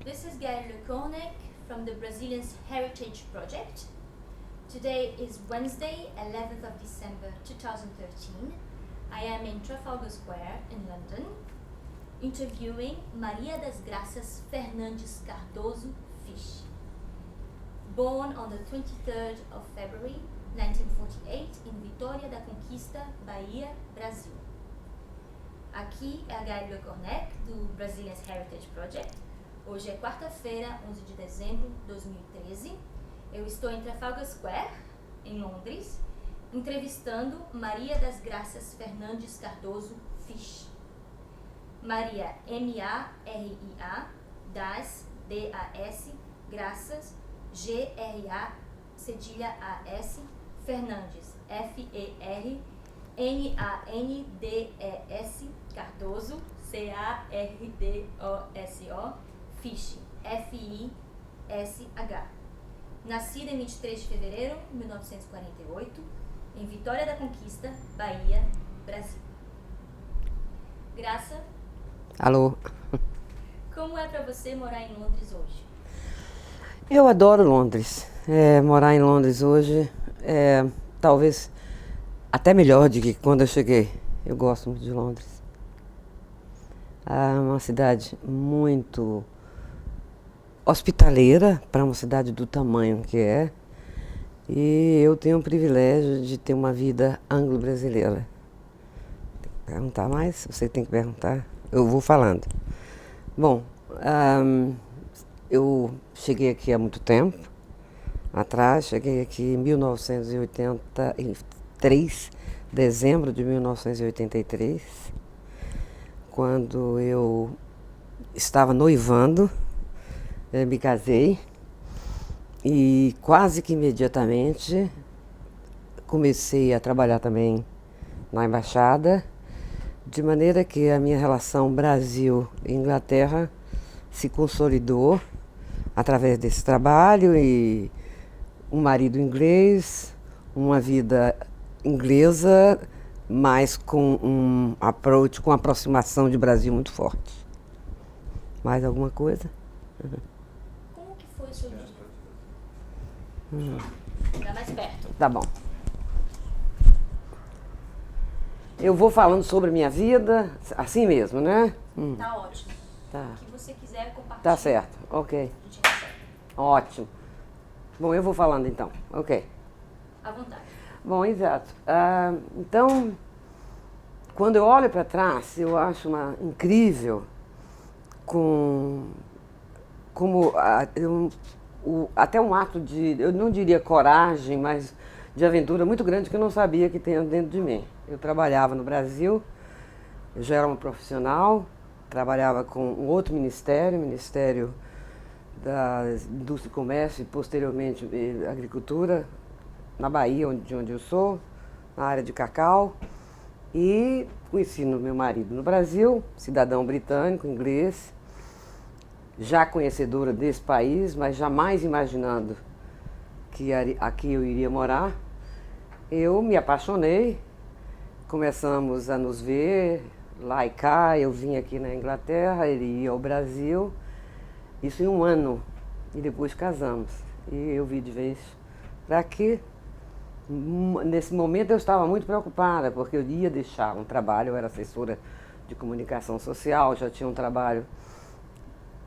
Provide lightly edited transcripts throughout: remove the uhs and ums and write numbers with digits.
This is Gaëlle Lecornec from the Brazilian Heritage Project. Today is Wednesday, 11th of December 2013. I am in Trafalgar Square in London, interviewing Maria das Graças Fernandes Cardoso Fisch. Born on the 23rd of February 1948 in Vitória da Conquista, Bahia, Brasil. Aqui é a Gaëlle Lecornec do Brazilian Heritage Project. Hoje é quarta-feira, 11 de dezembro de 2013. Eu estou em Trafalgar Square, em Londres, entrevistando Maria das Graças Fernandes Cardoso Fisch. Maria, M-A-R-I-A, das, D-A-S, Graças, G-R-A, cedilha A-S, Fernandes, F-E-R-N-A-N-D-E-S, Cardoso, C-A-R-D-O-S-O, Fisch, F-I-S-H. Nascida em 23 de fevereiro de 1948, em Vitória da Conquista, Bahia, Brasil. Graça. Alô. Como é para você morar em Londres hoje? Eu adoro Londres. Morar em Londres hoje é talvez até melhor do que quando eu cheguei. Eu gosto muito de Londres. É uma cidade muito hospitaleira para uma cidade do tamanho que é. E eu tenho o privilégio de ter uma vida anglo-brasileira. Tem que perguntar mais? Você tem que perguntar? Eu vou falando. Bom, eu cheguei aqui há muito tempo atrás, cheguei aqui em 1983, dezembro de 1983, quando eu estava noivando, me casei e quase que imediatamente comecei a trabalhar também na embaixada, de maneira que a minha relação Brasil e Inglaterra se consolidou através desse trabalho e um marido inglês, uma vida inglesa, mas com um approach, com aproximação de Brasil muito forte. Mais alguma coisa? Como que foi o seu dia? Dá mais perto. Tá bom. Eu vou falando sobre a minha vida, assim mesmo, né? Tá ótimo. Tá. O que você quiser compartilhar. Tá certo, ok. A gente recebe. Ótimo. Bom, eu vou falando então, ok. À vontade. Bom, exato. Então, quando eu olho para trás, eu acho incrível até um ato de, eu não diria coragem, mas de aventura muito grande que eu não sabia que tinha dentro de mim. Eu trabalhava no Brasil, eu já era uma profissional, trabalhava com um outro ministério, Ministério da Indústria e Comércio e posteriormente Agricultura, na Bahia, de onde eu sou, na área de cacau. E conheci meu marido no Brasil, cidadão britânico, inglês, já conhecedora desse país, mas jamais imaginando que aqui eu iria morar. Eu me apaixonei, começamos a nos ver lá e cá, eu vim aqui na Inglaterra, ele ia ao Brasil, isso em um ano, e depois casamos. E eu vim de vez para aqui. Nesse momento eu estava muito preocupada, porque eu ia deixar um trabalho, eu era assessora de comunicação social, já tinha um trabalho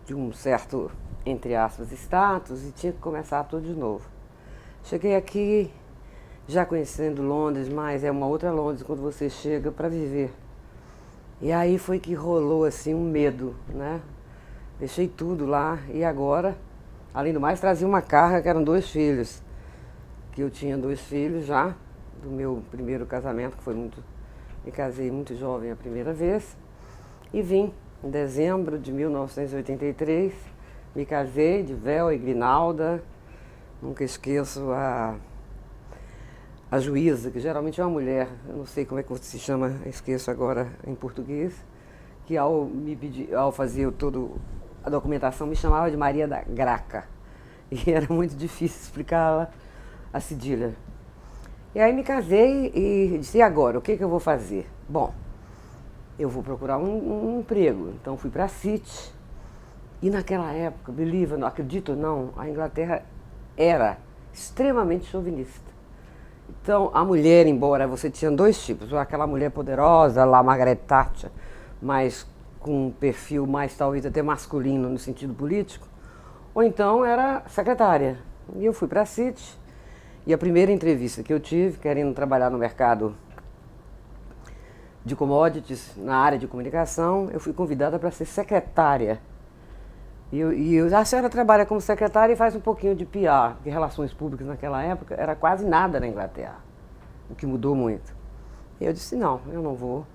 de um certo, entre aspas, status, e tinha que começar tudo de novo. Cheguei aqui, já conhecendo Londres, mas é uma outra Londres quando você chega para viver. E aí foi que rolou assim um medo, né? Deixei tudo lá e agora, além do mais, trazia uma carga que eram 2 filhos. Que eu tinha 2 filhos já, do meu primeiro casamento, que foi me casei muito jovem a primeira vez, e vim em dezembro de 1983, me casei de véu e grinalda, nunca esqueço a juíza, que geralmente é uma mulher, eu não sei como é que se chama, esqueço agora em português, que ao fazer toda a documentação me chamava de Maria da Graca, e era muito difícil explicá-la a cedilha. E aí me casei e disse, e agora, o que eu vou fazer? Bom, eu vou procurar um emprego. Então fui para a City, E naquela época, believe, não acredito ou não, a Inglaterra era extremamente chauvinista. Então, a mulher, embora você tinha dois tipos, aquela mulher poderosa, lá Margaret Thatcher, mas com um perfil mais talvez até masculino no sentido político, ou então era secretária. E eu fui para a City, e a primeira entrevista que eu tive, querendo trabalhar no mercado de commodities, na área de comunicação, eu fui convidada para ser secretária. A senhora trabalha como secretária e faz um pouquinho de PR, porque relações públicas naquela época era quase nada na Inglaterra, o que mudou muito. E eu disse, não, eu não vou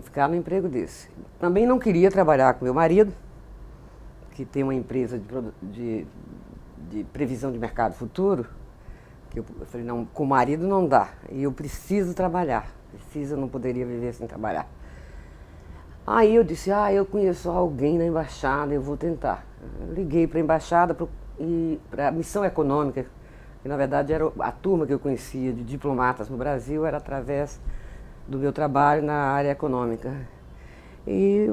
ficar no emprego desse. Também não queria trabalhar com meu marido, que tem uma empresa de previsão de mercado futuro, que eu falei, não, com o marido não dá, e eu preciso trabalhar, eu não poderia viver sem trabalhar. Aí eu disse, eu conheço alguém na embaixada, eu vou tentar. Eu liguei para a embaixada e para a missão econômica, que na verdade era a turma que eu conhecia de diplomatas no Brasil, era através do meu trabalho na área econômica. E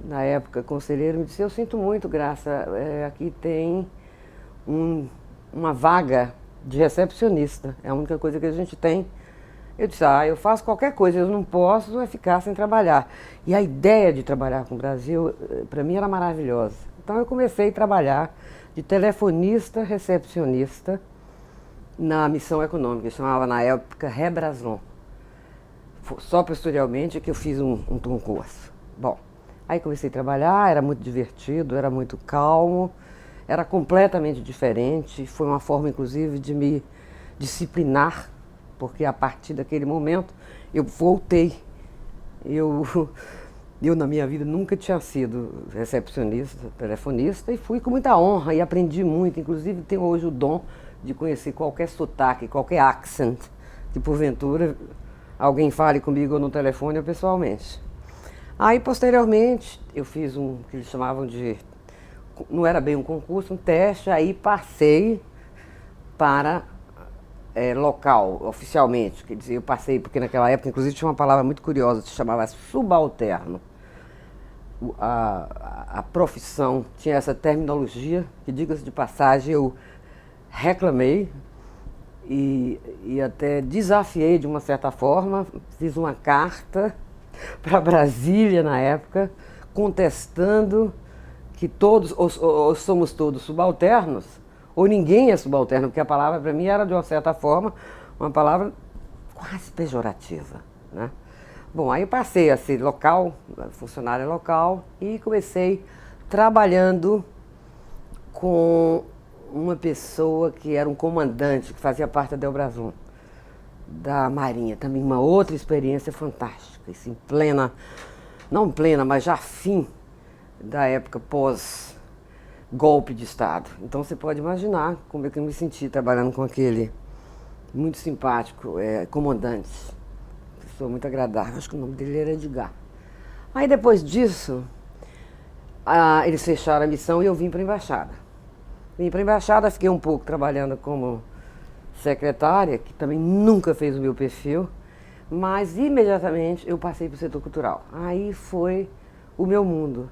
na época o conselheiro me disse, eu sinto muito, Graça, aqui tem uma vaga de recepcionista, é a única coisa que a gente tem. Eu disse, eu faço qualquer coisa, eu não posso ficar sem trabalhar. E a ideia de trabalhar com o Brasil, para mim, era maravilhosa. Então eu comecei a trabalhar de telefonista, recepcionista, na missão econômica, chamava na época Rebrason. Só posteriormente que eu fiz um concurso. Bom, aí comecei a trabalhar, era muito divertido, era muito calmo, era completamente diferente, foi uma forma, inclusive, de me disciplinar, porque a partir daquele momento eu voltei. Eu na minha vida nunca tinha sido recepcionista, telefonista, e fui com muita honra e aprendi muito. Inclusive tenho hoje o dom de conhecer qualquer sotaque, qualquer accent, que porventura alguém fale comigo ou no telefone ou pessoalmente. Aí posteriormente eu fiz que eles chamavam de, não era bem um concurso, um teste, aí passei para local, oficialmente, quer dizer, eu passei, porque naquela época, inclusive, tinha uma palavra muito curiosa, se chamava subalterno. A profissão tinha essa terminologia, que, diga-se de passagem, eu reclamei e até desafiei de uma certa forma, fiz uma carta para Brasília na época, contestando que todos, ou somos todos subalternos, ou ninguém é subalterno, porque a palavra para mim era, de uma certa forma, uma palavra quase pejorativa, né? Bom, aí eu passei a ser funcionária local, e comecei trabalhando com uma pessoa que era um comandante, que fazia parte da Delbrason, da Marinha. Também uma outra experiência fantástica, isso em plena, não plena, mas já fim da época pós-golpe de Estado. Então você pode imaginar como é que eu me senti trabalhando com aquele muito simpático comandante, pessoa muito agradável, acho que o nome dele era Edgar. Aí depois disso, eles fecharam a missão e eu vim para a embaixada. Vim para a embaixada, fiquei um pouco trabalhando como secretária, que também nunca fez o meu perfil, mas imediatamente eu passei para o setor cultural. Aí foi o meu mundo,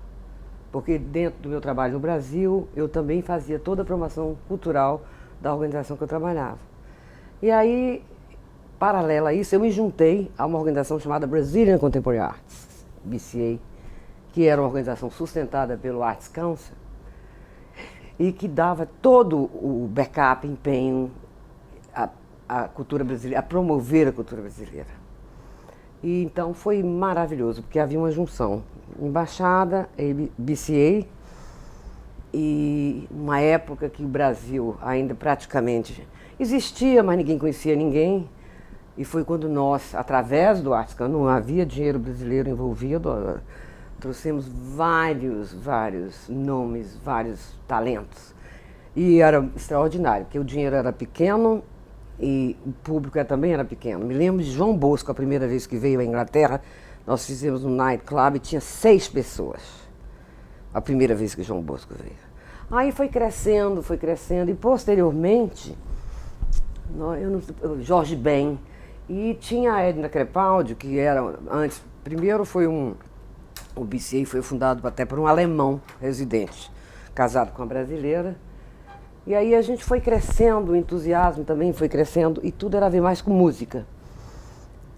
porque dentro do meu trabalho no Brasil, eu também fazia toda a promoção cultural da organização que eu trabalhava. E aí, paralelo a isso, eu me juntei a uma organização chamada Brazilian Contemporary Arts, BCA, que era uma organização sustentada pelo Arts Council, e que dava todo o backup, empenho à cultura brasileira, a promover a cultura brasileira. E então foi maravilhoso, porque havia uma junção, embaixada, BCA, e uma época que o Brasil ainda praticamente existia, mas ninguém conhecia ninguém, e foi quando nós, através do Arts Council, não havia dinheiro brasileiro envolvido, trouxemos vários nomes, vários talentos. E era extraordinário, porque o dinheiro era pequeno e o público também era pequeno. Me lembro de João Bosco, a primeira vez que veio à Inglaterra, nós fizemos um night club e tinha 6 pessoas. A primeira vez que João Bosco veio. Aí foi crescendo, e posteriormente, Jorge Ben, e tinha a Edna Crepaldi, que era antes, primeiro foi O BCA foi fundado até por um alemão residente, casado com uma brasileira. E aí a gente foi crescendo, o entusiasmo também foi crescendo, e tudo era a ver mais com música.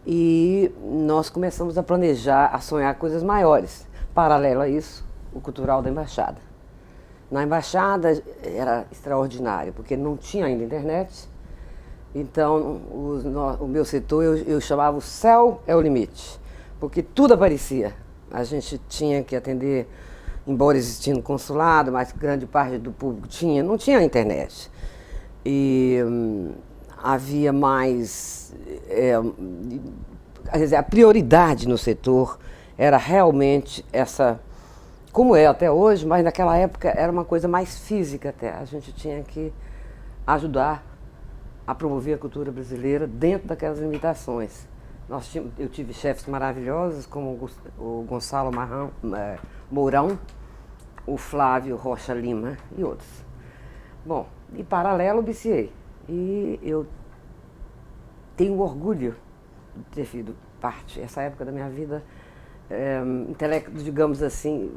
E nós começamos a planejar, a sonhar coisas maiores. Paralelo a isso, o Cultural da Embaixada. Na Embaixada era extraordinário, porque não tinha ainda internet. Então, o meu setor eu chamava o céu é o limite, porque tudo aparecia. A gente tinha que atender, embora existindo consulado, mas grande parte do público não tinha internet. E havia mais... quer dizer, a prioridade no setor era realmente essa, como é até hoje, mas naquela época era uma coisa mais física até. A gente tinha que ajudar a promover a cultura brasileira dentro daquelas limitações. Eu tive chefes maravilhosos, como o Gonçalo Mourão, o Flávio Rocha Lima e outros. Bom, e paralelo o BCA. E eu tenho orgulho de ter sido parte, essa época da minha vida, digamos assim,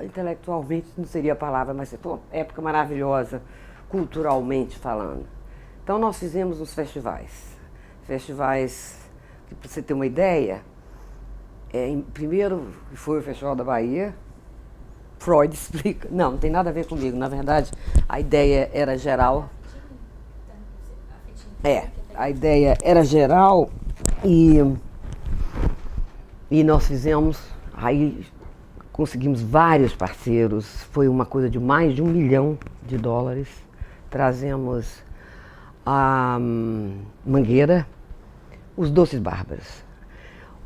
intelectualmente não seria a palavra, mas foi uma época maravilhosa, culturalmente falando. Então nós fizemos uns festivais, que para você ter uma ideia, primeiro foi o Festival da Bahia. Freud explica, não tem nada a ver comigo, na verdade a ideia era geral. A ideia era geral e nós fizemos, aí conseguimos vários parceiros, foi uma coisa de mais de $1 milhão. Trazemos a Mangueira, os Doces Bárbaros,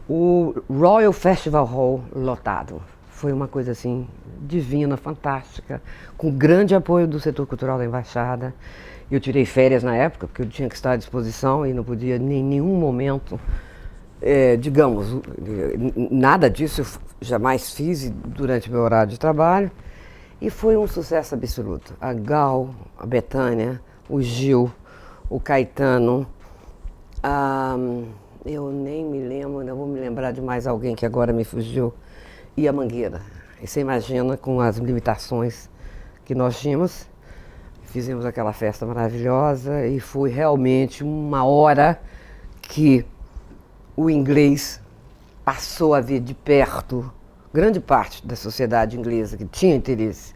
o Royal Festival Hall lotado. Foi uma coisa assim, divina, fantástica, com grande apoio do setor cultural da Embaixada. Eu tirei férias na época, porque eu tinha que estar à disposição e não podia em nenhum momento, digamos, nada disso eu jamais fiz durante meu horário de trabalho. E foi um sucesso absoluto. A Gal, a Bethânia, o Gil, o Caetano, eu nem me lembro, não vou me lembrar de mais alguém que agora me fugiu, e a Mangueira. E você imagina, com as limitações que nós tínhamos, fizemos aquela festa maravilhosa e foi realmente uma hora que o inglês passou a ver de perto grande parte da sociedade inglesa que tinha interesse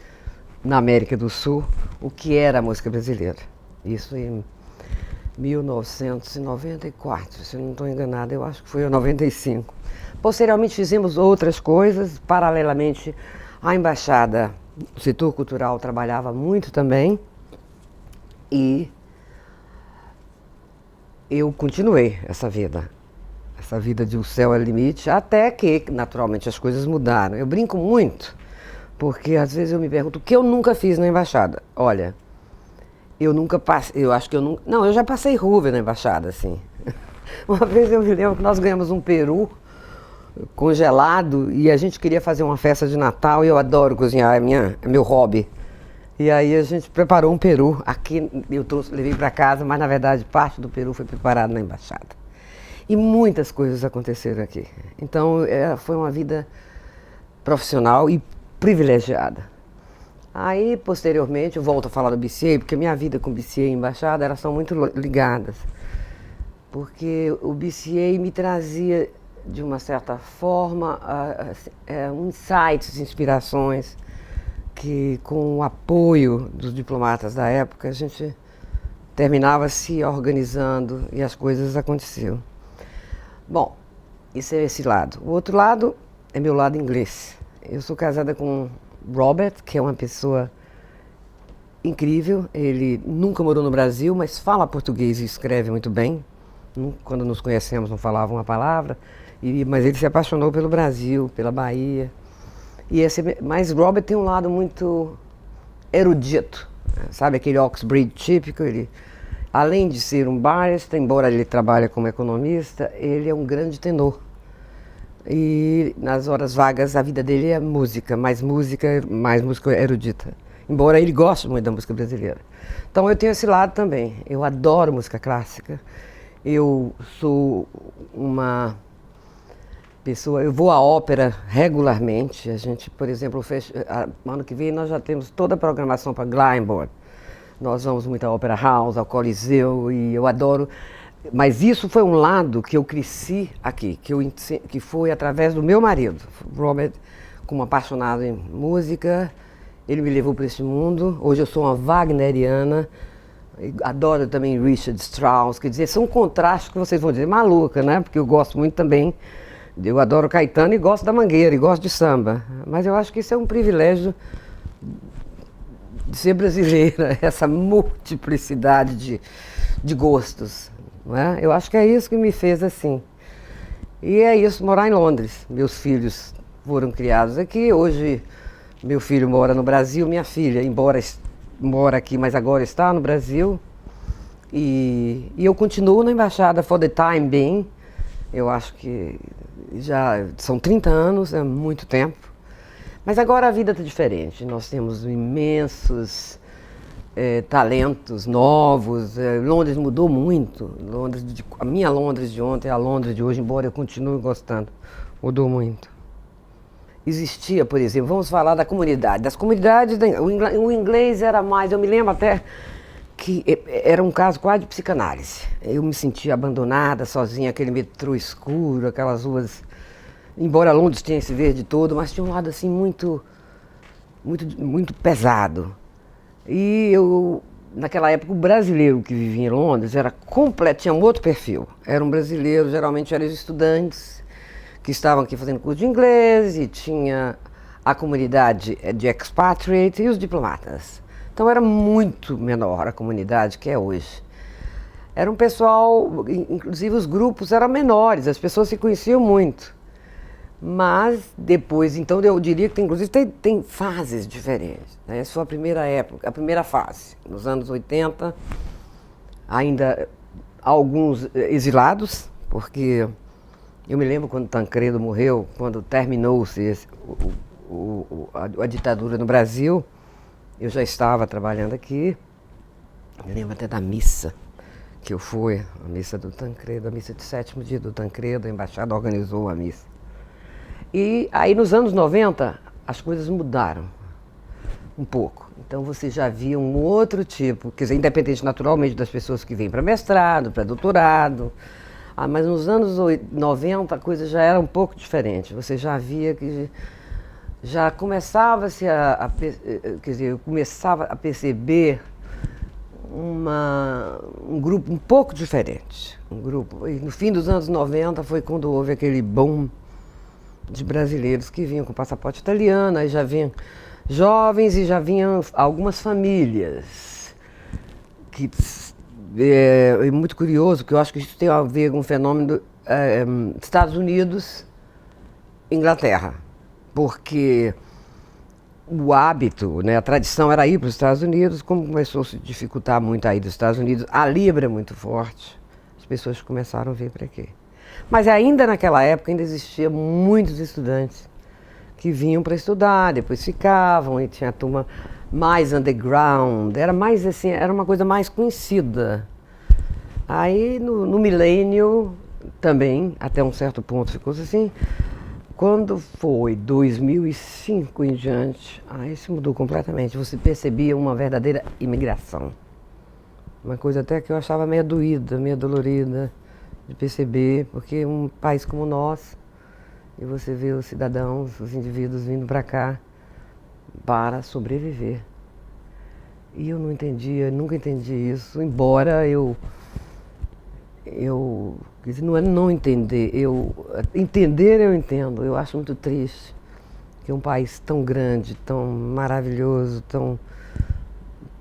na América do Sul, o que era a música brasileira. Isso em 1994, se eu não estou enganada, eu acho que foi em 95. Posteriormente fizemos outras coisas, paralelamente à Embaixada, o setor cultural trabalhava muito também e eu continuei essa vida de o céu é o limite, até que naturalmente as coisas mudaram. Eu brinco muito, porque às vezes eu me pergunto o que eu nunca fiz na Embaixada. Olha, eu nunca passei, eu acho que eu nunca... Não, eu já passei Hoover na Embaixada, assim. Uma vez eu me lembro que nós ganhamos um peru congelado e a gente queria fazer uma festa de Natal e eu adoro cozinhar, é meu hobby. E aí a gente preparou um peru, aqui eu levei para casa, mas na verdade parte do peru foi preparado na Embaixada. E muitas coisas aconteceram aqui. Então foi uma vida profissional e privilegiada. Aí, posteriormente, eu volto a falar do BCA, porque minha vida com o BCA e Embaixada, elas são muito ligadas. Porque o BCA me trazia, de uma certa forma, insights, inspirações, que com o apoio dos diplomatas da época, a gente terminava se organizando e as coisas aconteciam. Bom, isso é esse lado. O outro lado é meu lado inglês. Eu sou casada com Robert, que é uma pessoa incrível. Ele nunca morou no Brasil, mas fala português e escreve muito bem. Quando nos conhecemos não falava uma palavra, mas ele se apaixonou pelo Brasil, pela Bahia. Mas Robert tem um lado muito erudito, sabe, aquele Oxbridge típico. Ele, além de ser um barrister, embora ele trabalhe como economista, ele é um grande tenor. E nas horas vagas a vida dele é música, mais música erudita. Embora ele goste muito da música brasileira. Então eu tenho esse lado também. Eu adoro música clássica. Eu sou uma pessoa. Eu vou à ópera regularmente. A gente, por exemplo, ano que vem nós já temos toda a programação para Glyndebourne. Nós vamos muito à Opera House, ao Coliseu, e eu adoro. Mas isso foi um lado que eu cresci aqui, que foi através do meu marido, Robert, como apaixonado em música. Ele me levou para esse mundo. Hoje eu sou uma wagneriana. Adoro também Richard Strauss. Quer dizer, são contrastes que vocês vão dizer maluca, né? Porque eu gosto muito também. Eu adoro Caetano e gosto da Mangueira e gosto de samba. Mas eu acho que isso é um privilégio de ser brasileira, essa multiplicidade de gostos. Não é? Eu acho que é isso que me fez assim. E é isso, morar em Londres. Meus filhos foram criados aqui. Hoje, meu filho mora no Brasil, minha filha, embora mora aqui, mas agora está no Brasil. E eu continuo na embaixada for the time being. Eu acho que já são 30 anos, é muito tempo. Mas agora a vida está diferente. Nós temos imensos talentos novos. Londres mudou muito. A minha Londres de ontem é a Londres de hoje, embora eu continue gostando. Mudou muito. Existia, por exemplo, vamos falar da comunidade. Das comunidades, o inglês era mais, eu me lembro até que era um caso quase de psicanálise. Eu me sentia abandonada, sozinha, aquele metrô escuro, aquelas ruas. Embora Londres tenha esse verde todo, mas tinha um lado assim muito pesado. E eu, naquela época, o brasileiro que vivia em Londres era tinha um outro perfil. Era um brasileiro, geralmente eram os estudantes que estavam aqui fazendo curso de inglês, e tinha a comunidade de expatriates e os diplomatas. Então era muito menor a comunidade que é hoje. Era um pessoal, inclusive os grupos eram menores, as pessoas se conheciam muito. Mas depois, então eu diria que inclusive tem fases diferentes. Né? Essa foi a primeira época, a primeira fase. Nos anos 80, ainda alguns exilados, porque eu me lembro quando Tancredo morreu, quando terminou-se a ditadura no Brasil, eu já estava trabalhando aqui. Me lembro até da missa que eu fui, a missa do Tancredo, a missa de 7º dia do Tancredo, a embaixada organizou a missa. E aí nos anos 90 as coisas mudaram um pouco. Então você já via um outro tipo, quer dizer, independente naturalmente das pessoas que vêm para mestrado, para doutorado. Mas nos anos 90 a coisa já era um pouco diferente. Você já via que já começava-se quer dizer, eu começava a perceber um grupo um pouco diferente. E no fim dos anos 90 foi quando houve aquele boom de brasileiros que vinham com passaporte italiano, aí já vinham jovens e já vinham algumas famílias. É muito curioso, que eu acho que isso tem a ver com o fenômeno Estados Unidos, Inglaterra, porque o hábito, né, a tradição era ir para os Estados Unidos. Como começou a se dificultar muito a ir dos Estados Unidos, a Libra é muito forte, as pessoas começaram a vir para aqui. Mas ainda naquela época ainda existia muitos estudantes que vinham para estudar, depois ficavam, e tinha a turma mais underground, era mais assim, era uma coisa mais conhecida. Aí no milênio também, até um certo ponto ficou assim. Quando foi 2005 em diante, aí isso mudou completamente. Você percebia uma verdadeira imigração. Uma coisa até que eu achava meio doída, meio dolorida de perceber, porque um país como o nosso, e você vê os cidadãos, os indivíduos vindo para cá para sobreviver. E eu não entendia, nunca entendi isso, embora quer dizer, não é não entender, entender eu entendo. Eu acho muito triste que um país tão grande, tão maravilhoso, tão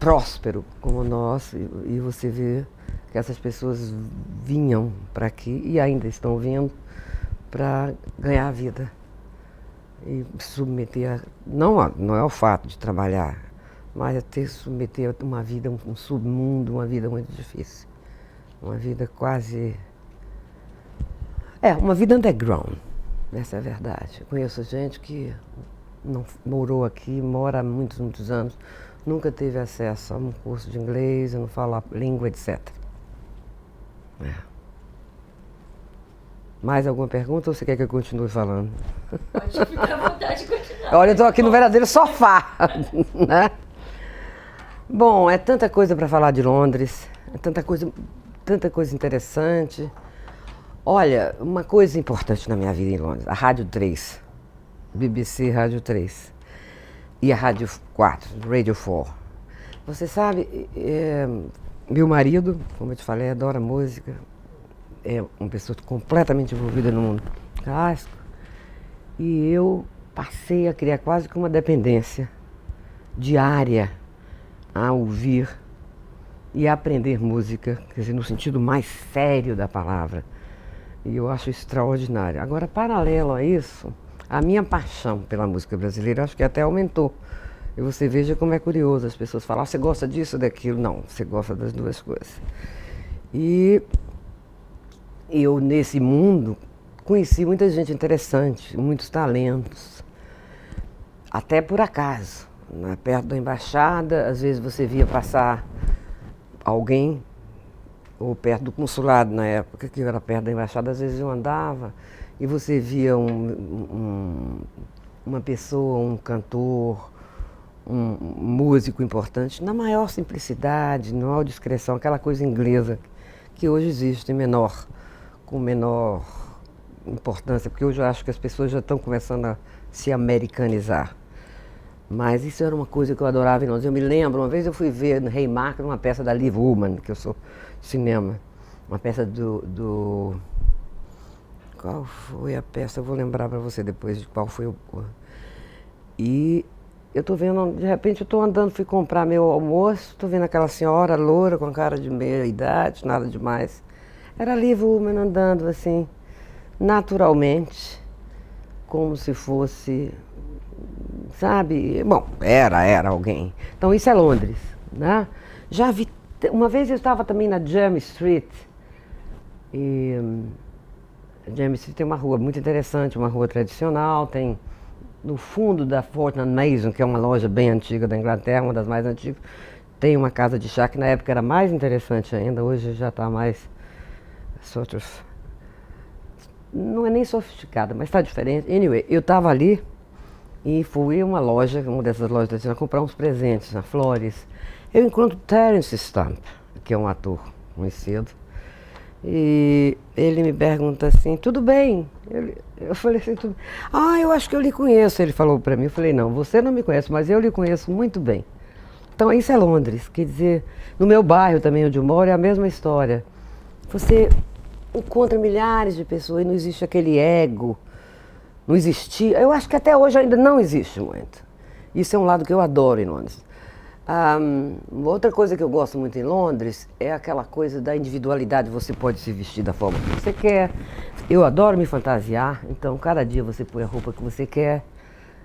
próspero como o nosso, e você vê que essas pessoas vinham para aqui e ainda estão vindo para ganhar a vida e submeter não é o fato de trabalhar, mas é ter que submeter uma vida, um submundo, uma vida muito difícil, uma vida quase uma vida underground, essa é a verdade. Eu conheço gente que não morou aqui, mora há muitos anos, nunca teve acesso a um curso de inglês, não fala a língua, etc. Mais alguma pergunta ou você quer que eu continue falando? Pode ficar à vontade de continuar. Olha, eu estou aqui no verdadeiro sofá, né? Bom, é tanta coisa para falar de Londres, é tanta coisa interessante. Olha, uma coisa importante na minha vida em Londres, a Rádio 3, BBC Rádio 3 e a Rádio 4, Radio 4. Você sabe, meu marido, como eu te falei, adora música, é uma pessoa completamente envolvida no mundo clássico, e eu passei a criar quase que uma dependência diária a ouvir e a aprender música, quer dizer, no sentido mais sério da palavra. E eu acho extraordinário. Agora, paralelo a isso, a minha paixão pela música brasileira acho que até aumentou. E você veja como é curioso, as pessoas falam, você gosta disso, daquilo? Não, você gosta das duas coisas. E eu, nesse mundo, conheci muita gente interessante, muitos talentos, até por acaso. Perto da embaixada, às vezes você via passar alguém, ou perto do consulado na época, que eu era perto da embaixada, às vezes eu andava e você via uma pessoa, um cantor, um músico importante, na maior simplicidade, na maior discrição, aquela coisa inglesa que hoje existe, com menor importância, porque hoje eu acho que as pessoas já estão começando a se americanizar. Mas isso era uma coisa que eu adorava em Londres. Eu me lembro, uma vez eu fui ver no Haymarket uma peça da Liv Ullmann, que eu sou cinema, uma peça do... Qual foi a peça? Eu vou lembrar para você depois de qual foi o... E eu estou vendo, de repente eu estou andando, fui comprar meu almoço, estou vendo aquela senhora loura com cara de meia idade, nada demais. Era a Liv Ullmann andando assim, naturalmente, como se fosse... Sabe? Bom, era alguém. Então isso é Londres, né? Já vi, uma vez eu estava também na Jermyn Street, e Jermyn Street tem uma rua muito interessante, uma rua tradicional, tem no fundo da Fortnum Mason, que é uma loja bem antiga da Inglaterra, uma das mais antigas, tem uma casa de chá que na época era mais interessante ainda, hoje já está mais sort of, não é nem sofisticada, mas está diferente. Anyway, eu estava ali e fui a uma loja, uma dessas lojas, a comprar uns presentes, flores. Eu encontro Terence Stamp, que é um ator conhecido, e ele me pergunta assim, tudo bem? Eu falei assim, tudo bem. Ah, eu acho que eu lhe conheço, ele falou para mim. Eu falei, não, você não me conhece, mas eu lhe conheço muito bem. Então isso é Londres, quer dizer, no meu bairro também onde eu moro é a mesma história. Você encontra milhares de pessoas e não existe aquele ego. Não existia, eu acho que até hoje ainda não existe muito. Isso é um lado que eu adoro em Londres. Outra coisa que eu gosto muito em Londres é aquela coisa da individualidade. Você pode se vestir da forma que você quer. Eu adoro me fantasiar, então cada dia você põe a roupa que você quer.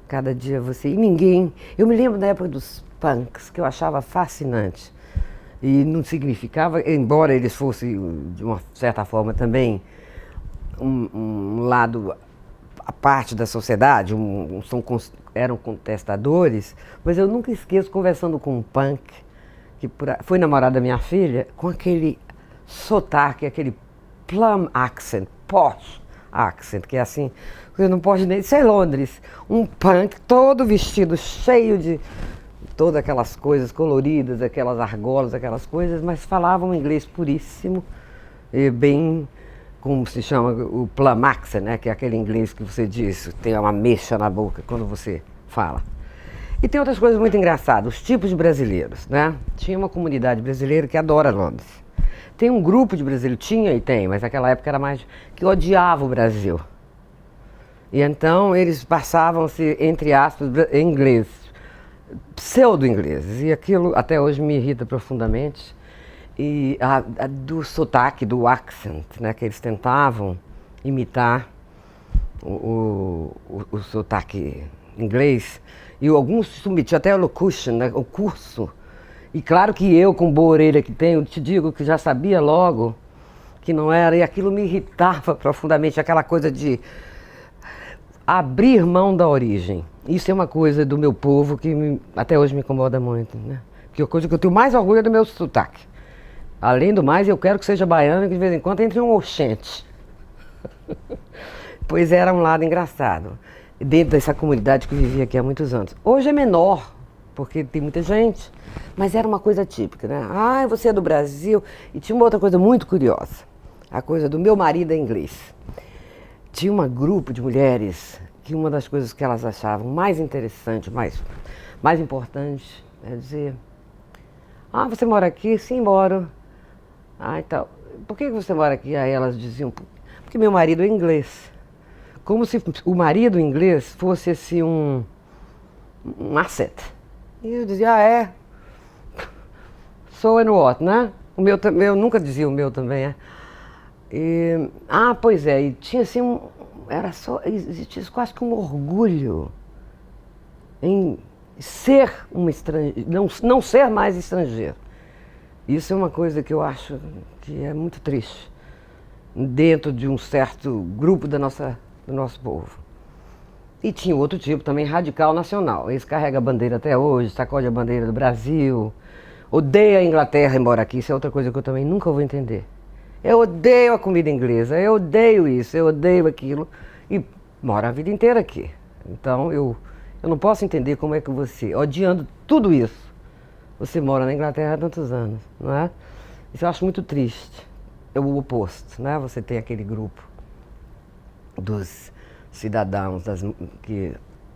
Cada dia você... E ninguém... Eu me lembro da época dos punks, que eu achava fascinante. E não significava, embora eles fossem, de uma certa forma também, um lado... a parte da sociedade, eram contestadores, mas eu nunca esqueço conversando com um punk, que foi namorado da minha filha, com aquele sotaque, aquele plum accent, posh accent, que é assim, eu não pode nem... Isso é Londres, um punk todo vestido, cheio de todas aquelas coisas coloridas, aquelas argolas, aquelas coisas, mas falavam inglês puríssimo, e bem... como se chama o plum accent, né? Que é aquele inglês que você diz, tem uma mecha na boca quando você fala. E tem outras coisas muito engraçadas, os tipos de brasileiros, né? Tinha uma comunidade brasileira que adora Londres. Tem um grupo de brasileiros, tinha e tem, mas naquela época era mais, que odiava o Brasil. E então eles passavam-se, entre aspas, em inglês, pseudo-ingleses. E aquilo até hoje me irrita profundamente. E do sotaque, do accent, né, que eles tentavam imitar o sotaque inglês, e alguns submetiam até a locution, né, o curso. E claro que eu, com boa orelha que tenho, te digo que já sabia logo que não era, e aquilo me irritava profundamente, aquela coisa de abrir mão da origem. Isso é uma coisa do meu povo que até hoje me incomoda muito, né? Porque a coisa que eu tenho mais orgulho é do meu sotaque. Além do mais, eu quero que seja baiano e que de vez em quando entre um oxente. Pois era um lado engraçado, dentro dessa comunidade que eu vivia aqui há muitos anos. Hoje é menor, porque tem muita gente, mas era uma coisa típica, né? Ah, você é do Brasil. E tinha uma outra coisa muito curiosa, a coisa do meu marido é inglês. Tinha um grupo de mulheres que uma das coisas que elas achavam mais interessante, mais importante, é dizer: ah, você mora aqui? Sim, moro. Ah, então, por que você mora aqui? Aí elas diziam: porque meu marido é inglês. Como se o marido inglês fosse assim um asset. E eu dizia: ah, é? So and what, né? O meu, eu nunca dizia o meu também, é. E, pois é, e tinha assim existia quase que um orgulho em ser uma estrangeira, não ser mais estrangeiro. Isso é uma coisa que eu acho que é muito triste, dentro de um certo grupo do nosso povo. E tinha outro tipo também, radical nacional. Esse carrega a bandeira até hoje, sacode a bandeira do Brasil, odeia a Inglaterra e mora aqui. Isso é outra coisa que eu também nunca vou entender. Eu odeio a comida inglesa, eu odeio isso, eu odeio aquilo. E moro a vida inteira aqui. Então eu não posso entender como é que você, odiando tudo isso, você mora na Inglaterra há tantos anos, não é? Isso eu acho muito triste. É o oposto, né? Você tem aquele grupo dos cidadãos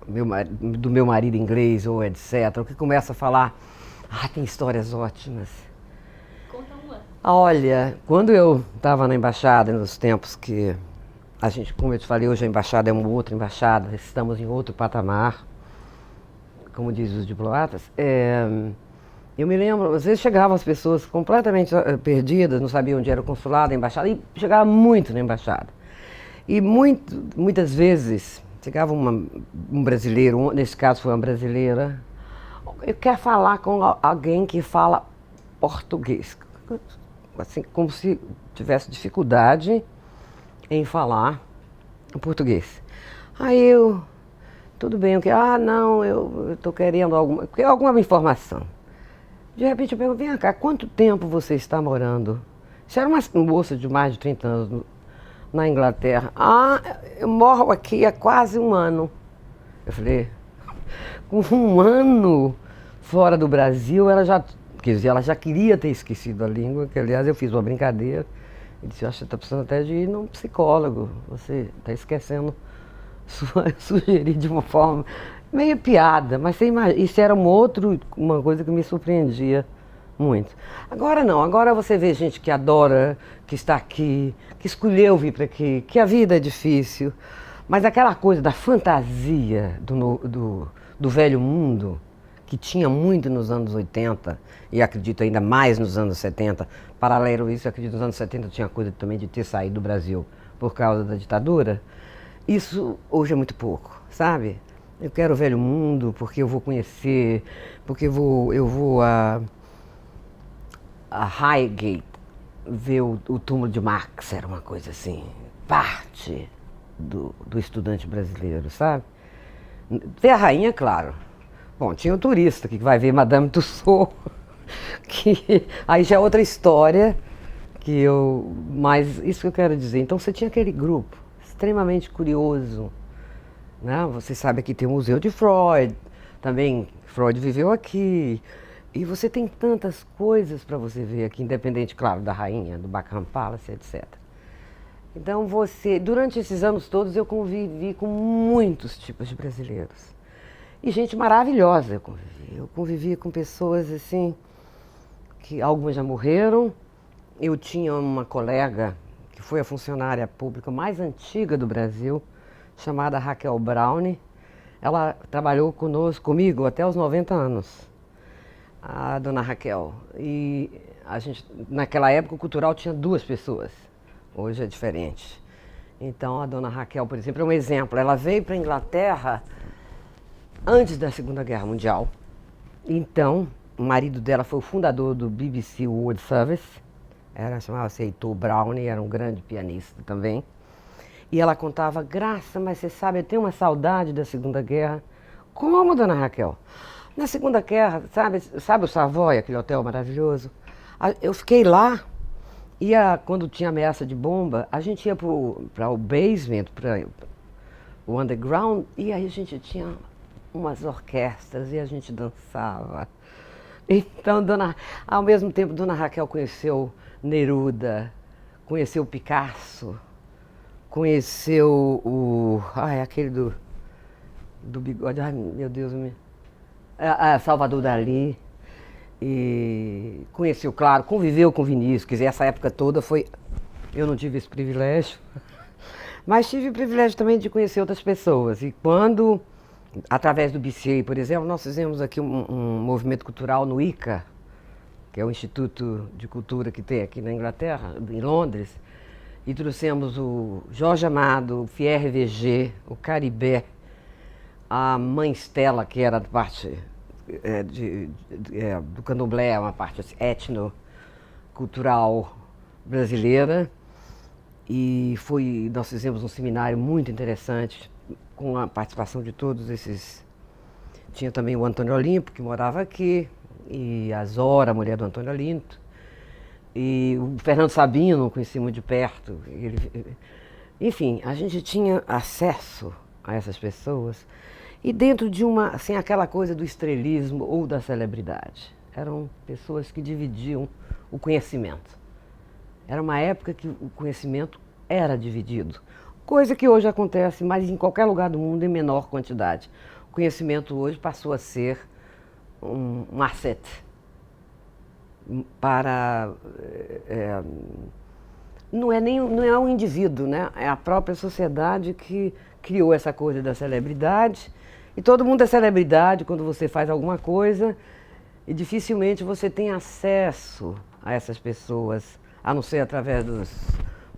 do meu marido inglês ou etc., que começa a falar: ah, tem histórias ótimas. Conta uma. Olha, quando eu estava na embaixada, nos tempos que a gente, como eu te falei, hoje a embaixada é uma outra embaixada, estamos em outro patamar, como dizem os diplomatas, eu me lembro, às vezes chegavam as pessoas completamente perdidas, não sabiam onde era o consulado, a embaixada, e chegava muito na embaixada. E muitas vezes chegava um brasileiro, nesse caso foi uma brasileira, eu quero falar com alguém que fala português, assim, como se tivesse dificuldade em falar o português. Aí tudo bem, não, eu estou querendo alguma informação. De repente eu pergunto: vem cá, quanto tempo você está morando? Você era uma moça de mais de 30 anos na Inglaterra. Ah, eu moro aqui há quase um ano. Eu falei: com um ano fora do Brasil, ela já queria ter esquecido a língua, que aliás eu fiz uma brincadeira. E disse: acho que você está precisando até de ir num psicólogo, você está esquecendo, sugeri de uma forma meio piada, mas você imagina, isso era uma coisa que me surpreendia muito. Agora não, agora você vê gente que adora, que está aqui, que escolheu vir para aqui, que a vida é difícil, mas aquela coisa da fantasia do velho mundo, que tinha muito nos anos 80, e acredito ainda mais nos anos 70, paralelo a isso, acredito nos anos 70 tinha coisa também de ter saído do Brasil por causa da ditadura. Isso hoje é muito pouco, sabe? Eu quero o velho mundo porque eu vou conhecer, porque eu vou a Highgate ver o túmulo de Marx, era uma coisa assim, parte do estudante brasileiro, sabe? Ver a rainha, claro. Bom, tinha o turista que vai ver Madame Tussauds, que aí já é outra história, mas isso que eu quero dizer. Então você tinha aquele grupo extremamente curioso, né? Você sabe que tem o Museu de Freud, também Freud viveu aqui, e você tem tantas coisas para você ver aqui, independente, claro, da rainha, do Buckingham Palace, etc. Então durante esses anos todos eu convivi com muitos tipos de brasileiros. E gente maravilhosa eu convivi com pessoas assim, que algumas já morreram. Eu tinha uma colega que foi a funcionária pública mais antiga do Brasil, chamada Raquel Browne. Ela trabalhou comigo até os 90 anos, a dona Raquel. E naquela época o cultural tinha 2 pessoas, hoje é diferente. Então a dona Raquel, por exemplo, é um exemplo. Ela veio para a Inglaterra antes da Segunda Guerra Mundial. Então, o marido dela foi o fundador do BBC World Service, chamava-se Heitor Browne, era um grande pianista também. E ela contava: Graça, mas você sabe, eu tenho uma saudade da Segunda Guerra. Como, dona Raquel? Na Segunda Guerra, sabe o Savoy, aquele hotel maravilhoso? Eu fiquei lá Quando tinha ameaça de bomba, a gente ia para o basement, para o underground, e aí a gente tinha umas orquestras e a gente dançava. Então, ao mesmo tempo, Dona Raquel conheceu Neruda, conheceu Picasso, conheceu aquele do bigode, ai meu Deus, Salvador Dalí. E conheceu, claro, conviveu com Vinícius, quer dizer, essa época toda foi. Eu não tive esse privilégio, mas tive o privilégio também de conhecer outras pessoas. E quando, através do BCA, por exemplo, nós fizemos aqui um movimento cultural no ICA, que é o Instituto de Cultura que tem aqui na Inglaterra, em Londres, e trouxemos o Jorge Amado, o Pierre Verger, o Caribé, a mãe Stella, que era da parte do candomblé, uma parte assim, etnocultural brasileira. E nós fizemos um seminário muito interessante, com a participação de todos esses. Tinha também o Antônio Olimpo, que morava aqui, e a Zora, a mulher do Antônio Olimpo, e o Fernando Sabino, conheci muito de perto. Enfim, a gente tinha acesso a essas pessoas, e dentro de aquela coisa do estrelismo ou da celebridade. Eram pessoas que dividiam o conhecimento. Era uma época que o conhecimento era dividido, coisa que hoje acontece, mas em qualquer lugar do mundo em menor quantidade. O conhecimento hoje passou a ser um asset para... não é um indivíduo, né? É a própria sociedade que criou essa coisa da celebridade. E todo mundo é celebridade quando você faz alguma coisa, e dificilmente você tem acesso a essas pessoas, a não ser através dos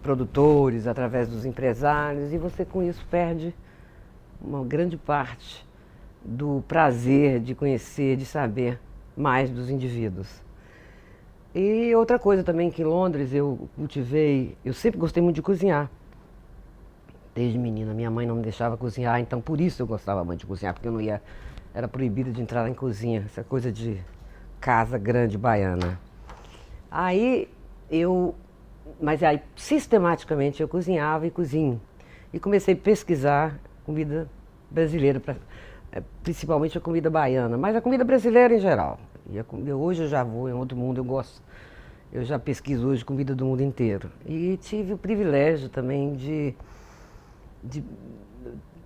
produtores, através dos empresários, e você com isso perde uma grande parte do prazer de conhecer, de saber mais dos indivíduos. E outra coisa também que em Londres eu cultivei, eu sempre gostei muito de cozinhar. Desde menina, minha mãe não me deixava cozinhar, então por isso eu gostava muito de cozinhar, porque eu não ia, era proibido de entrar em cozinha, essa coisa de casa grande baiana. Mas aí sistematicamente eu cozinhava e cozinho. E comecei a pesquisar comida brasileira, principalmente a comida baiana, mas a comida brasileira em geral. Hoje eu já vou em outro mundo, eu já pesquiso hoje comida do mundo inteiro. E tive o privilégio também de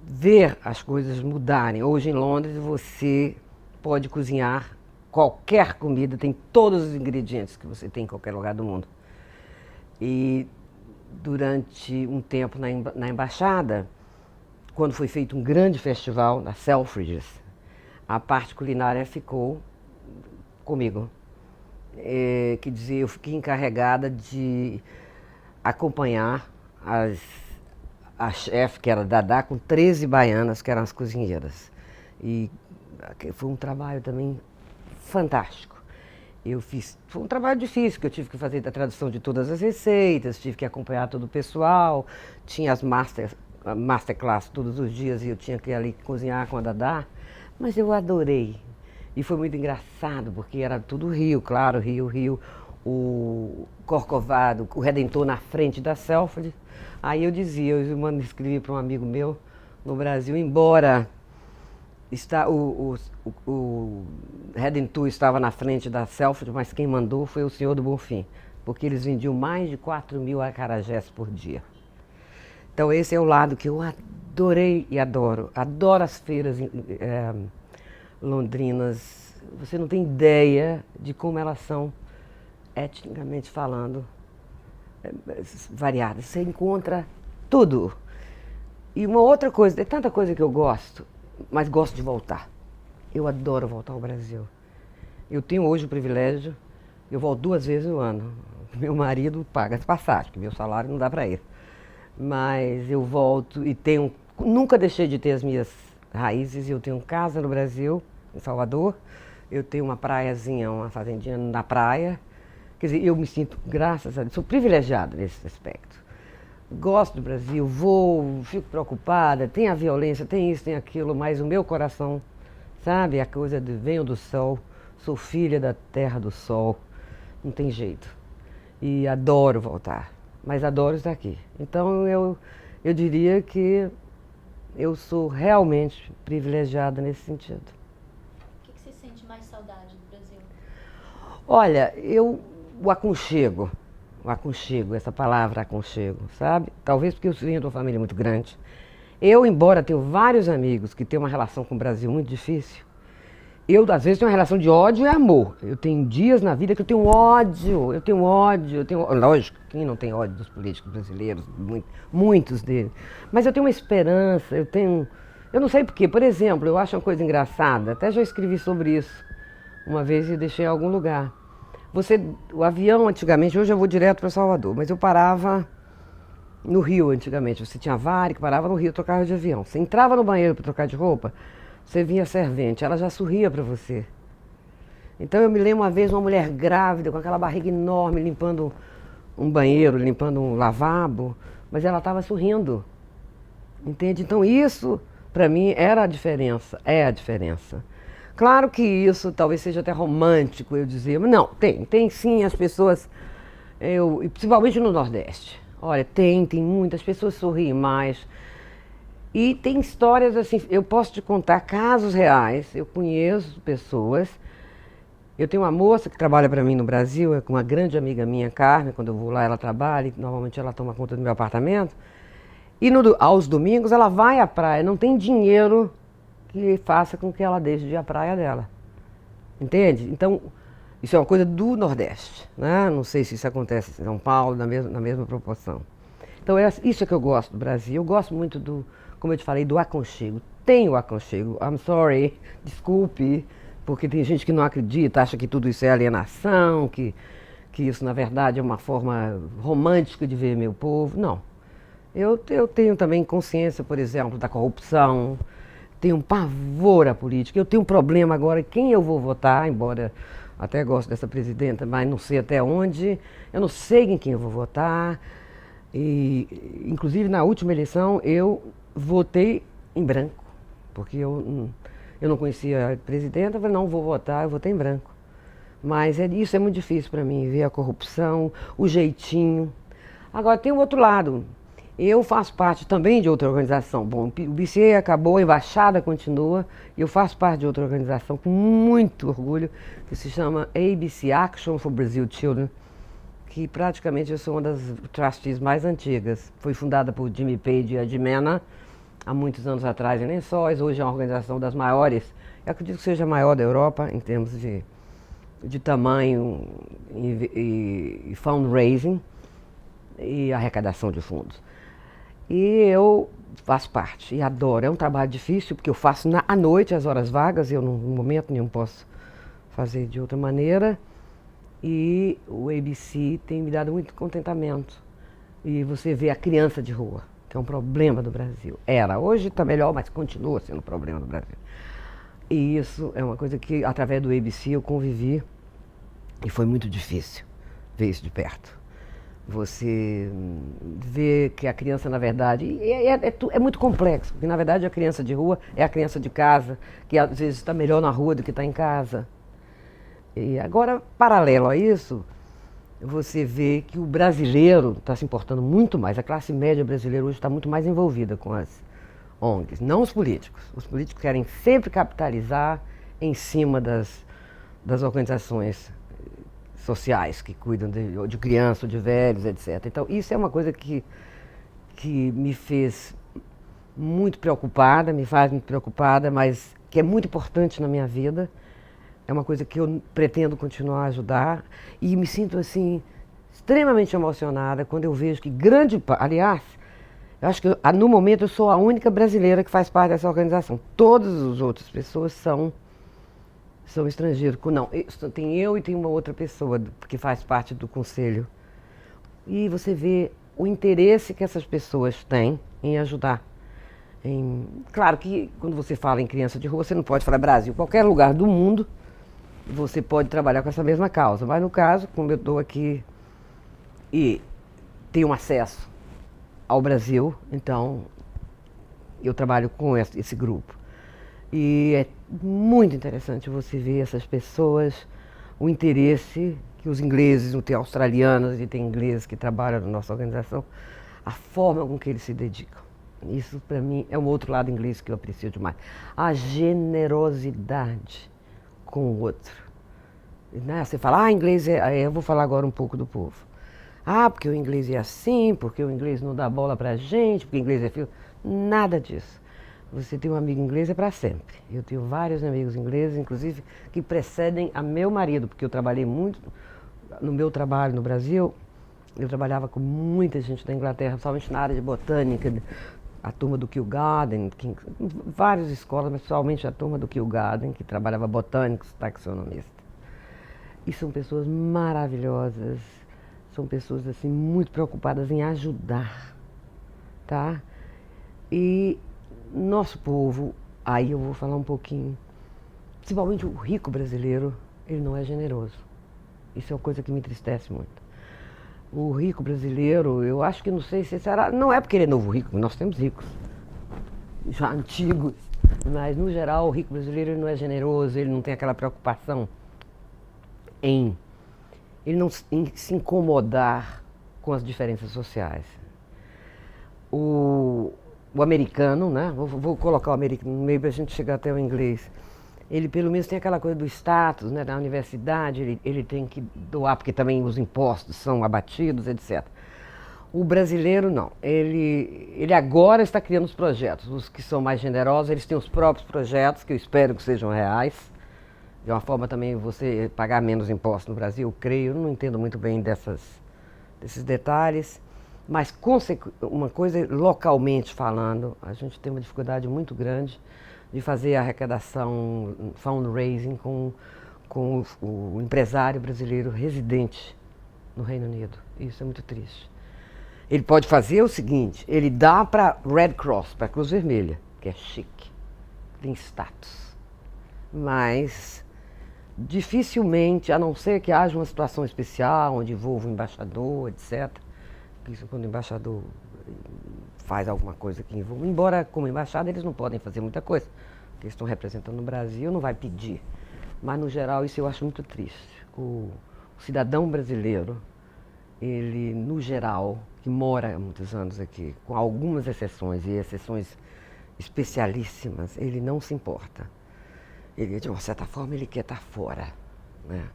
ver as coisas mudarem. Hoje em Londres você pode cozinhar qualquer comida, tem todos os ingredientes que você tem em qualquer lugar do mundo. E durante um tempo na embaixada, quando foi feito um grande festival na Selfridges, a parte culinária ficou comigo. Quer dizer, eu fiquei encarregada de acompanhar a chefe, que era Dadá, com 13 baianas, que eram as cozinheiras. E foi um trabalho também fantástico. Foi um trabalho difícil, que eu tive que fazer a tradução de todas as receitas, tive que acompanhar todo o pessoal, tinha as masterclass todos os dias e eu tinha que ir ali cozinhar com a Dadá, mas eu adorei. E foi muito engraçado, porque era tudo Rio, claro, Rio, o Corcovado, o Redentor na frente da Selfridges. Aí eu escrevi para um amigo meu no Brasil, embora o Redentor estava na frente da Selfridges, mas quem mandou foi o senhor do Bonfim, porque eles vendiam mais de 4.000 acarajés por dia. Então esse é o lado que eu adorei e adoro. Adoro as feiras londrinas. Você não tem ideia de como elas são, etnicamente falando, variadas. Você encontra tudo. E uma outra coisa, tem tanta coisa que eu gosto, mas gosto de voltar. Eu adoro voltar ao Brasil. Eu tenho hoje o privilégio, eu volto 2 vezes no ano. Meu marido paga as passagens, que meu salário não dá para ir. Mas eu volto e nunca deixei de ter as minhas raízes. Eu tenho casa no Brasil, em Salvador. Eu tenho uma praiazinha, uma fazendinha na praia. Quer dizer, eu me sinto, graças a Deus, sou privilegiada nesse aspecto. Gosto do Brasil, vou, fico preocupada, tem a violência, tem isso, tem aquilo, mas o meu coração, sabe, a coisa de venho do sol, sou filha da terra do sol, não tem jeito. e adoro voltar, mas adoro estar aqui. Então eu diria que eu sou realmente privilegiada nesse sentido. O que você sente mais saudade do Brasil? Olha, o aconchego, essa palavra aconchego, sabe? Talvez porque eu venho de uma família muito grande. Eu, embora tenha vários amigos que têm uma relação com o Brasil muito difícil, eu, às vezes, tenho uma relação de ódio e amor. Eu tenho dias na vida que eu tenho ódio. Lógico, quem não tem ódio dos políticos brasileiros? Muitos deles. Mas eu tenho uma esperança, eu não sei porquê. Por exemplo, eu acho uma coisa engraçada, até já escrevi sobre isso uma vez e deixei em algum lugar. O avião, antigamente, hoje eu vou direto para Salvador, mas eu parava no Rio antigamente. Você tinha Varig que parava no Rio, trocava de avião. Você entrava no banheiro para trocar de roupa, você vinha servente, ela já sorria para você. Então eu me lembro uma vez uma mulher grávida, com aquela barriga enorme, limpando um banheiro, limpando um lavabo, mas ela estava sorrindo. Entende? Então isso, para mim, era a diferença, é a diferença. Claro que isso talvez seja até romântico eu dizer, mas não, tem sim as pessoas, e principalmente no Nordeste. Olha, tem muitas pessoas sorriem mais. E tem histórias assim, eu posso te contar casos reais, eu conheço pessoas. Eu tenho uma moça que trabalha para mim no Brasil, é com uma grande amiga minha, Carmen, quando eu vou lá ela trabalha, normalmente ela toma conta do meu apartamento. E aos domingos ela vai à praia, não tem dinheiro que faça com que ela deixe de ir à praia dela. Entende? Então, isso é uma coisa do Nordeste, né? Não sei se isso acontece em São Paulo na mesma proporção. Então, isso é que eu gosto do Brasil. Eu gosto muito como eu te falei, do aconchego. Tem o aconchego, I'm sorry, desculpe, porque tem gente que não acredita, acha que tudo isso é alienação, que isso, na verdade, é uma forma romântica de ver meu povo. Não. Eu tenho também consciência, por exemplo, da corrupção, tenho um pavor à política. Eu tenho um problema agora, quem eu vou votar, embora até gosto dessa presidenta, mas não sei até onde, eu não sei em quem eu vou votar. E, inclusive, na última eleição, eu votei em branco, porque eu não conhecia a presidenta, eu falei, não vou votar, eu votei em branco. Mas isso é muito difícil para mim, ver a corrupção, o jeitinho. Agora, tem o outro lado. Eu faço parte também de outra organização. Bom, o BCA acabou, a embaixada continua, e eu faço parte de outra organização com muito orgulho, que se chama ABC, Action for Brazil Children, que praticamente eu sou uma das trustees mais antigas. Foi fundada por Jimmy Page e Ed Mena há muitos anos atrás em Lençóis. Hoje é uma organização das maiores, eu acredito que seja a maior da Europa em termos de tamanho e fundraising e arrecadação de fundos. E eu faço parte e adoro. É um trabalho difícil porque eu faço à noite, às horas vagas, eu no momento nenhum posso fazer de outra maneira. E o ABC tem me dado muito contentamento. E você vê a criança de rua, que é um problema do Brasil. Hoje está melhor, mas continua sendo um problema do Brasil. E isso é uma coisa que, através do ABC, eu convivi e foi muito difícil ver isso de perto. Você vê que a criança, na verdade, é muito complexo, porque, na verdade, a criança de rua é a criança de casa, que às vezes está melhor na rua do que está em casa. E agora, paralelo a isso, você vê que o brasileiro está se importando muito mais, a classe média brasileira hoje está muito mais envolvida com as ONGs, não os políticos. Os políticos querem sempre capitalizar em cima das organizações sociais que cuidam de crianças, ou de velhos, etc. Então, isso é uma coisa que me fez muito preocupada, me faz muito preocupada, mas que é muito importante na minha vida. É uma coisa que eu pretendo continuar a ajudar e me sinto, assim, extremamente emocionada quando eu vejo que aliás, eu acho que no momento eu sou a única brasileira que faz parte dessa organização. Todas as outras pessoas são estrangeiros. Não, tem eu e tem uma outra pessoa que faz parte do conselho. E você vê o interesse que essas pessoas têm em ajudar. Claro que quando você fala em criança de rua, você não pode falar Brasil. Qualquer lugar do mundo, você pode trabalhar com essa mesma causa. Mas no caso, como eu estou aqui e tenho acesso ao Brasil, então eu trabalho com esse grupo. E é muito interessante você ver essas pessoas, o interesse que que os ingleses, não tem australianos e tem ingleses que trabalham na nossa organização, a forma com que eles se dedicam. Isso, para mim, é um outro lado inglês que eu aprecio demais. A generosidade com o outro. Né? Você fala, inglês é... Eu vou falar agora um pouco do povo. Porque o inglês é assim, porque o inglês não dá bola pra gente, porque o inglês é filho. Nada disso. Você tem um amigo inglês é para sempre. Eu tenho vários amigos ingleses, inclusive, que precedem a meu marido, porque eu trabalhei muito no meu trabalho no Brasil. Eu trabalhava com muita gente da Inglaterra, principalmente na área de botânica, a turma do Kew Garden, várias escolas, mas principalmente a turma do Kew Garden, que trabalhava botânicos, taxonomistas. E são pessoas maravilhosas, são pessoas assim muito preocupadas em ajudar, tá? E nosso povo, aí eu vou falar um pouquinho, principalmente o rico brasileiro, ele não é generoso. Isso é uma coisa que me entristece muito. O rico brasileiro, eu acho que não sei se será, não é porque ele é novo rico, nós temos ricos, já antigos, mas no geral o rico brasileiro ele não é generoso, ele não tem aquela preocupação em se incomodar com as diferenças sociais. O americano, né? Vou colocar o americano no meio para a gente chegar até o inglês. Ele pelo menos tem aquela coisa do status, né? Da universidade, ele tem que doar, porque também os impostos são abatidos, etc. O brasileiro não. Ele agora está criando os projetos. Os que são mais generosos, eles têm os próprios projetos, que eu espero que sejam reais. De uma forma também você pagar menos impostos no Brasil, eu creio. Eu não entendo muito bem desses detalhes. Mas uma coisa, localmente falando, a gente tem uma dificuldade muito grande de fazer a arrecadação, fundraising com o empresário brasileiro residente no Reino Unido. Isso é muito triste. Ele pode fazer o seguinte, ele dá para Red Cross, para a Cruz Vermelha, que é chique, tem status. Mas dificilmente, a não ser que haja uma situação especial, onde envolva o embaixador, etc., isso quando o embaixador faz alguma coisa que envolva. Embora, como embaixada, eles não podem fazer muita coisa, porque eles estão representando o Brasil, não vai pedir. Mas, no geral, isso eu acho muito triste. O cidadão brasileiro, ele, no geral, que mora há muitos anos aqui, com algumas exceções, e exceções especialíssimas, ele não se importa. Ele, de uma certa forma, ele quer estar fora, né?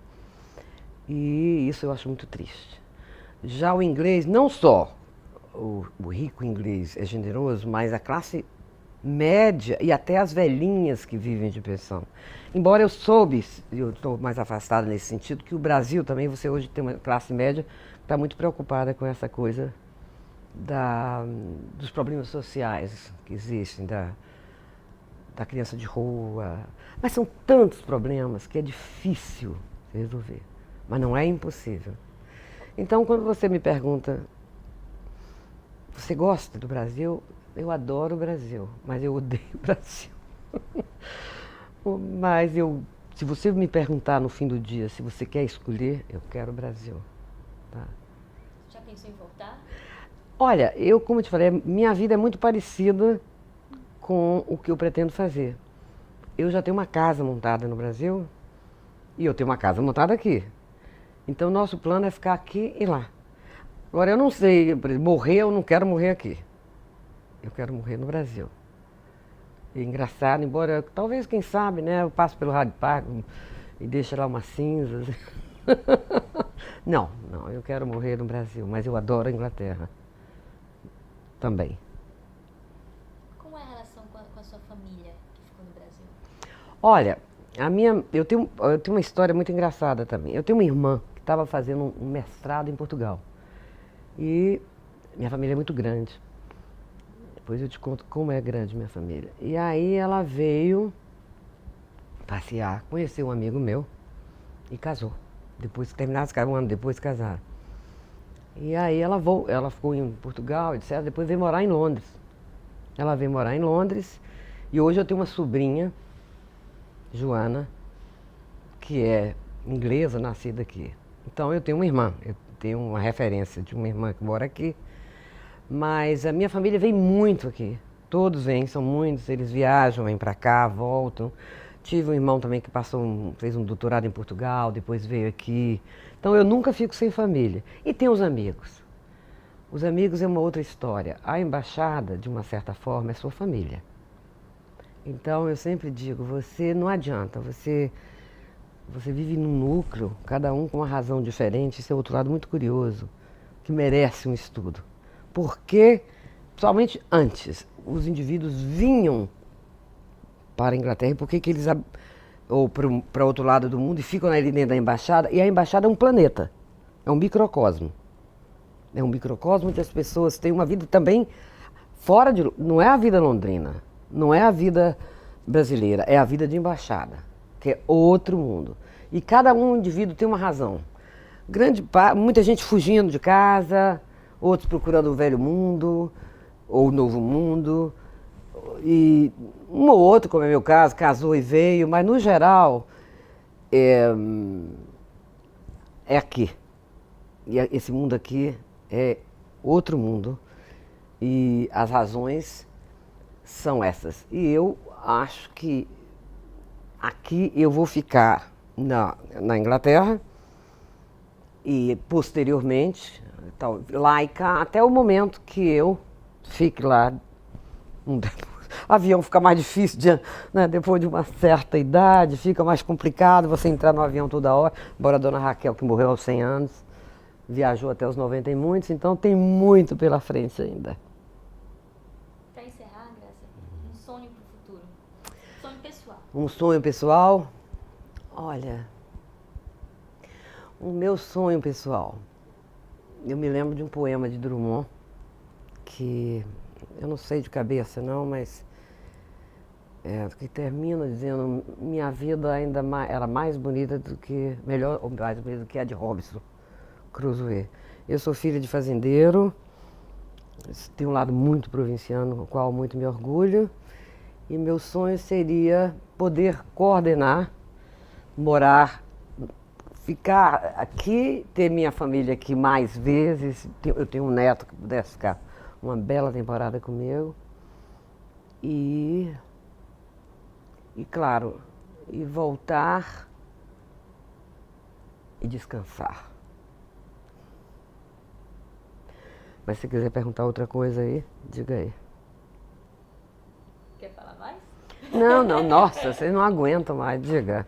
E isso eu acho muito triste. Já o inglês, não só o rico inglês é generoso, mas a classe média e até as velhinhas que vivem de pensão. Embora eu soube, eu estou mais afastada nesse sentido, que o Brasil também, você hoje tem uma classe média que está muito preocupada com essa coisa dos problemas sociais que existem, da criança de rua. Mas são tantos problemas que é difícil resolver, mas não é impossível. Então, quando você me pergunta, você gosta do Brasil? Eu adoro o Brasil, mas eu odeio o Brasil. Mas se você me perguntar no fim do dia se você quer escolher, eu quero o Brasil. Tá? Já pensou em voltar? Olha, como eu te falei, minha vida é muito parecida com o que eu pretendo fazer. Eu já tenho uma casa montada no Brasil e eu tenho uma casa montada aqui. Então, nosso plano é ficar aqui e lá. Agora, eu não sei, morrer, eu não quero morrer aqui. Eu quero morrer no Brasil. E engraçado, embora, talvez, quem sabe, né, eu passo pelo Rádio Pago e deixo lá umas cinzas. Não, eu quero morrer no Brasil, mas eu adoro a Inglaterra. Também. Como é a relação com a sua família que ficou no Brasil? Olha, eu tenho uma história muito engraçada também. Eu tenho uma irmã que estava fazendo um mestrado em Portugal. E minha família é muito grande. Depois eu te conto como é grande minha família. E aí ela veio passear, conheceu um amigo meu e casou. Depois que terminaram, um ano depois casaram. E aí ela ficou em Portugal, etc. Depois veio morar em Londres. Ela veio morar em Londres e hoje eu tenho uma sobrinha, Joana, que é inglesa, nascida aqui. Então eu tenho uma irmã, eu tenho uma referência de uma irmã que mora aqui. Mas a minha família vem muito aqui. Todos vêm, são muitos, eles viajam, vêm para cá, voltam. Tive um irmão também que fez um doutorado em Portugal, depois veio aqui. Então eu nunca fico sem família. E tem os amigos. Os amigos é uma outra história. A embaixada, de uma certa forma, é sua família. Então eu sempre digo, você não adianta, você vive num núcleo, cada um com uma razão diferente, esse é outro lado muito curioso, que merece um estudo. Porque, principalmente antes, os indivíduos vinham para a Inglaterra e por que eles, ou para outro lado do mundo, e ficam ali dentro da embaixada, e a embaixada é um planeta, é um microcosmo. É um microcosmo onde as pessoas têm uma vida também fora de... Não é a vida londrina, não é a vida brasileira, é a vida de embaixada, que é outro mundo. E cada um indivíduo tem uma razão. Muita gente fugindo de casa, outros procurando o velho mundo, ou o novo mundo. E um ou outro, como é meu caso, casou e veio, mas no geral é aqui. E esse mundo aqui é outro mundo. E as razões são essas. E eu acho que aqui eu vou ficar na Inglaterra e posteriormente, lá e cá, até o momento que eu fique lá. O avião fica mais difícil, né, depois de uma certa idade, fica mais complicado você entrar no avião toda hora. Embora a dona Raquel, que morreu aos 100 anos, viajou até os 90 e muitos, então tem muito pela frente ainda. Para encerrar, Graça, um sonho para o futuro. Sonho pessoal. Um sonho pessoal? Olha, o meu sonho pessoal, eu me lembro de um poema de Drummond, que eu não sei de cabeça não, mas que termina dizendo: minha vida ainda era mais bonita do que, melhor ou mais bonita do que a de Robinson Crusoe. Eu sou filha de fazendeiro, tenho um lado muito provinciano, com o qual muito me orgulho, e meu sonho seria poder coordenar, ficar aqui, ter minha família aqui mais vezes. Eu tenho um neto que pudesse ficar uma bela temporada comigo. E claro, e voltar e descansar. Mas se quiser perguntar outra coisa aí, diga aí. Quer falar mais? Não, nossa, vocês não aguentam mais, diga.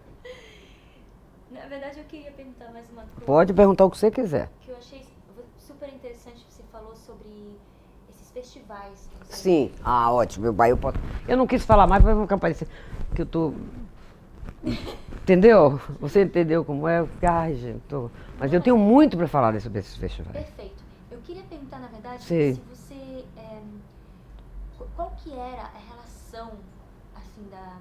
Na verdade, eu queria perguntar mais uma coisa. Pode perguntar o que você quiser. Que eu achei super interessante, você falou sobre esses festivais. Sim, ótimo. Eu não quis falar mais, mas vai ficar parecendo que eu tô... Entendeu? Você entendeu como é? Ai, gente, mas eu tenho muito para falar sobre esses festivais. Perfeito. Eu queria perguntar, na verdade, Sim. se você... qual que era a relação, assim, na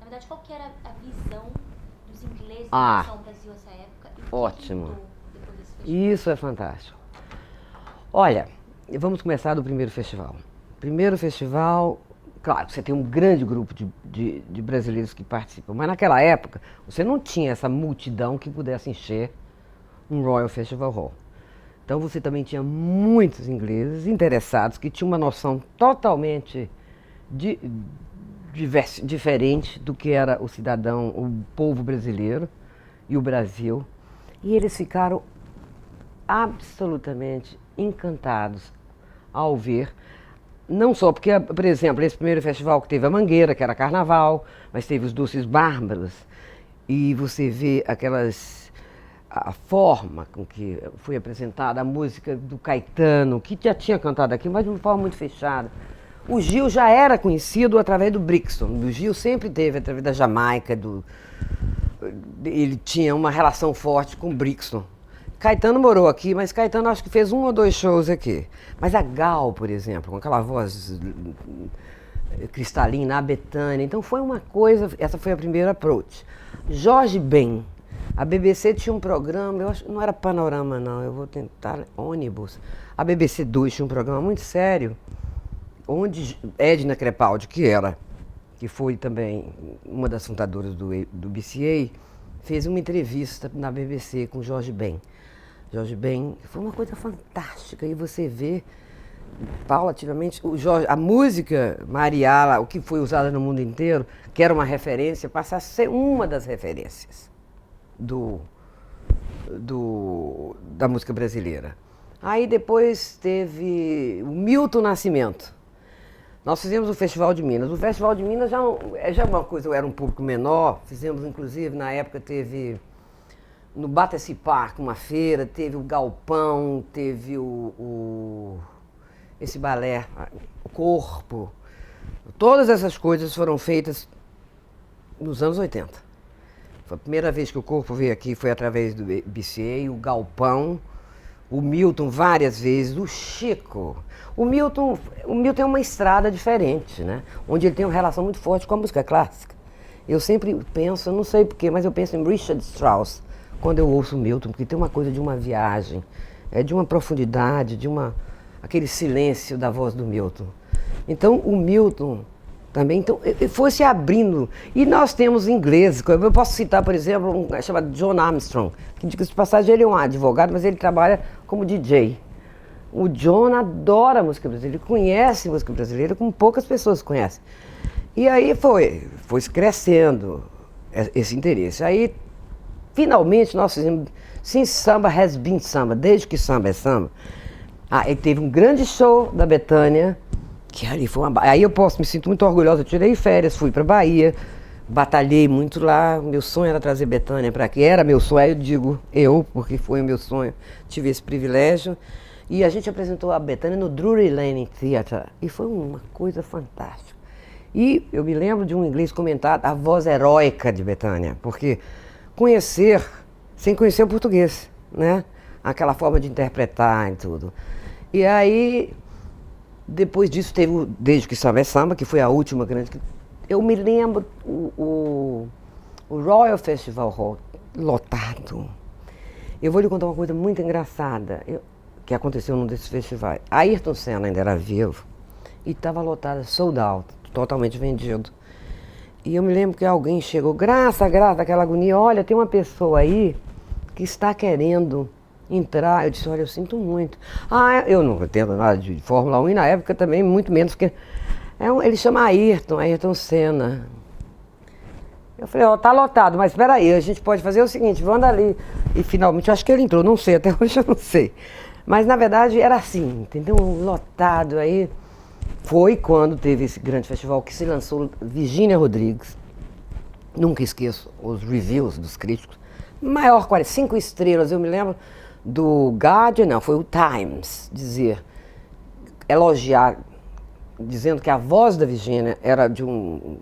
verdade, qual que era a visão dos ingleses em relação ao Brasil nessa época? E ótimo. O que mudou depois desse festival? Isso é fantástico. Olha, vamos começar do primeiro festival. Primeiro festival, claro, você tem um grande grupo de brasileiros que participam, mas naquela época você não tinha essa multidão que pudesse encher um Royal Festival Hall. Então você também tinha muitos ingleses interessados que tinham uma noção totalmente diferente do que era o cidadão, o povo brasileiro e o Brasil. E eles ficaram absolutamente encantados ao ver, não só porque, por exemplo, esse primeiro festival que teve a Mangueira, que era carnaval, mas teve os Doces Bárbaros, e você vê a forma com que foi apresentada a música do Caetano, que já tinha cantado aqui, mas de uma forma muito fechada. O Gil já era conhecido através do Brixton. O Gil sempre teve, através da Jamaica, ele tinha uma relação forte com o Brixton. Caetano morou aqui, mas Caetano acho que fez 1 ou 2 shows aqui. Mas a Gal, por exemplo, com aquela voz cristalina, a Bethânia. Então foi uma coisa, essa foi a primeira approach. Jorge Ben, a BBC tinha um programa, eu acho que não era Panorama não, eu vou tentar, Ônibus. A BBC 2 tinha um programa muito sério, onde Edna Crepaldi, que foi também uma das fundadoras do BCA, fez uma entrevista na BBC com Jorge Ben. Jorge Ben foi uma coisa fantástica, e você vê paulatinamente, a música Mariala, o que foi usada no mundo inteiro, que era uma referência, passa a ser uma das referências da música brasileira. Aí depois teve o Milton Nascimento. Nós fizemos o Festival de Minas. O Festival de Minas já é uma coisa, era um público menor. Fizemos, inclusive, na época teve no Battersea Park uma feira, teve o Galpão, teve esse balé, o Corpo. Todas essas coisas foram feitas nos anos 80. Foi a primeira vez que o Corpo veio aqui, foi através do BCA, o Galpão, o Milton várias vezes, o Chico. O Milton é uma estrada diferente, né? Onde ele tem uma relação muito forte com a música clássica. Eu sempre penso, não sei porquê, mas eu penso em Richard Strauss quando eu ouço o Milton, porque tem uma coisa de uma viagem, de uma profundidade, aquele silêncio da voz do Milton. Então, o Milton também foi se abrindo. E nós temos ingleses. Eu posso citar, por exemplo, um chamado John Armstrong, que, diga-se de passagem, ele é um advogado, mas ele trabalha como DJ. O John adora música brasileira, ele conhece música brasileira como poucas pessoas conhecem. E aí foi se crescendo esse interesse. Aí, finalmente, nós fizemos Since Samba Has Been Samba, desde que samba é samba. Aí teve um grande show da Bethânia, que ali foi aí eu me sinto muito orgulhosa, eu tirei férias, fui para Bahia, batalhei muito lá, meu sonho era trazer Bethânia para aqui, era meu sonho, aí eu digo porque foi o meu sonho, tive esse privilégio. E a gente apresentou a Bethânia no Drury Lane Theatre, e foi uma coisa fantástica. E eu me lembro de um inglês comentar a voz heróica de Bethânia, porque sem conhecer o português, né? Aquela forma de interpretar e tudo. E aí, depois disso, teve o Desde que Samba é Samba, que foi a última grande. Eu me lembro o Royal Festival Hall lotado. Eu vou lhe contar uma coisa muito engraçada que aconteceu num desses festivais. Ayrton Senna ainda era vivo e estava lotada, sold out, totalmente vendido. E eu me lembro que alguém chegou, graça, aquela agonia, olha, tem uma pessoa aí que está querendo entrar. Eu disse, olha, eu sinto muito. Eu não entendo nada de Fórmula 1 e na época também, muito menos, porque ele chama Ayrton Senna. Eu falei, tá lotado, mas espera aí, a gente pode fazer o seguinte, vamos ali. E finalmente, acho que ele entrou, não sei, até hoje eu não sei. Mas na verdade era assim, entendeu? Lotado. Aí foi quando teve esse grande festival que se lançou Virgínia Rodrigues. Nunca esqueço os reviews dos críticos. Maior 5 estrelas, eu me lembro do Guardian, não, foi o Times, elogiar, dizendo que a voz da Virgínia era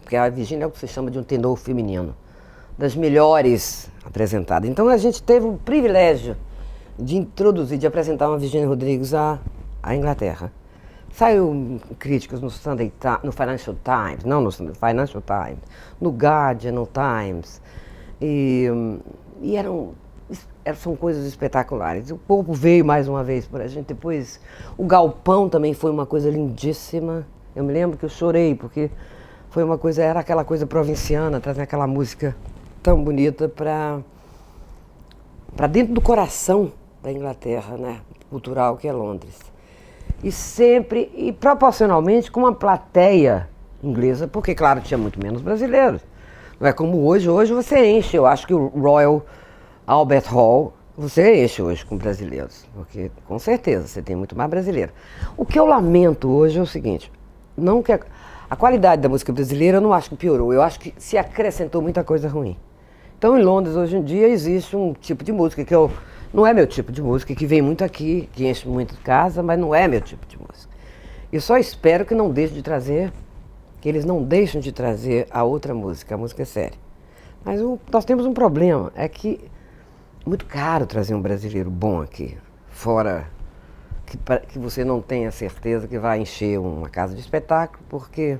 que a Virgínia é o que se chama de um tenor feminino, das melhores apresentadas. Então a gente teve o privilégio de apresentar uma Virgínia Rodrigues à Inglaterra. Saiu críticas no Financial Times, não no Financial Times, no Guardian, no Times, e são coisas espetaculares. O povo veio mais uma vez para a gente. Depois, o Galpão também foi uma coisa lindíssima. Eu me lembro que eu chorei, porque era aquela coisa provinciana, trazer aquela música tão bonita para dentro do coração da Inglaterra, né, cultural, que é Londres. E proporcionalmente com uma plateia inglesa, porque, claro, tinha muito menos brasileiros. Não é como hoje você enche, eu acho que o Royal Albert Hall, você enche hoje com brasileiros, porque com certeza você tem muito mais brasileiro. O que eu lamento hoje é o seguinte, não que a qualidade da música brasileira eu não acho que piorou, eu acho que se acrescentou muita coisa ruim. Então em Londres hoje em dia existe um tipo de música que não é meu tipo de música, que vem muito aqui, que enche muito casa, mas não é meu tipo de música. Eu só espero que eles não deixem de trazer a outra música, a música séria. Mas nós temos um problema, é que é muito caro trazer um brasileiro bom aqui, fora que você não tenha certeza que vai encher uma casa de espetáculo, porque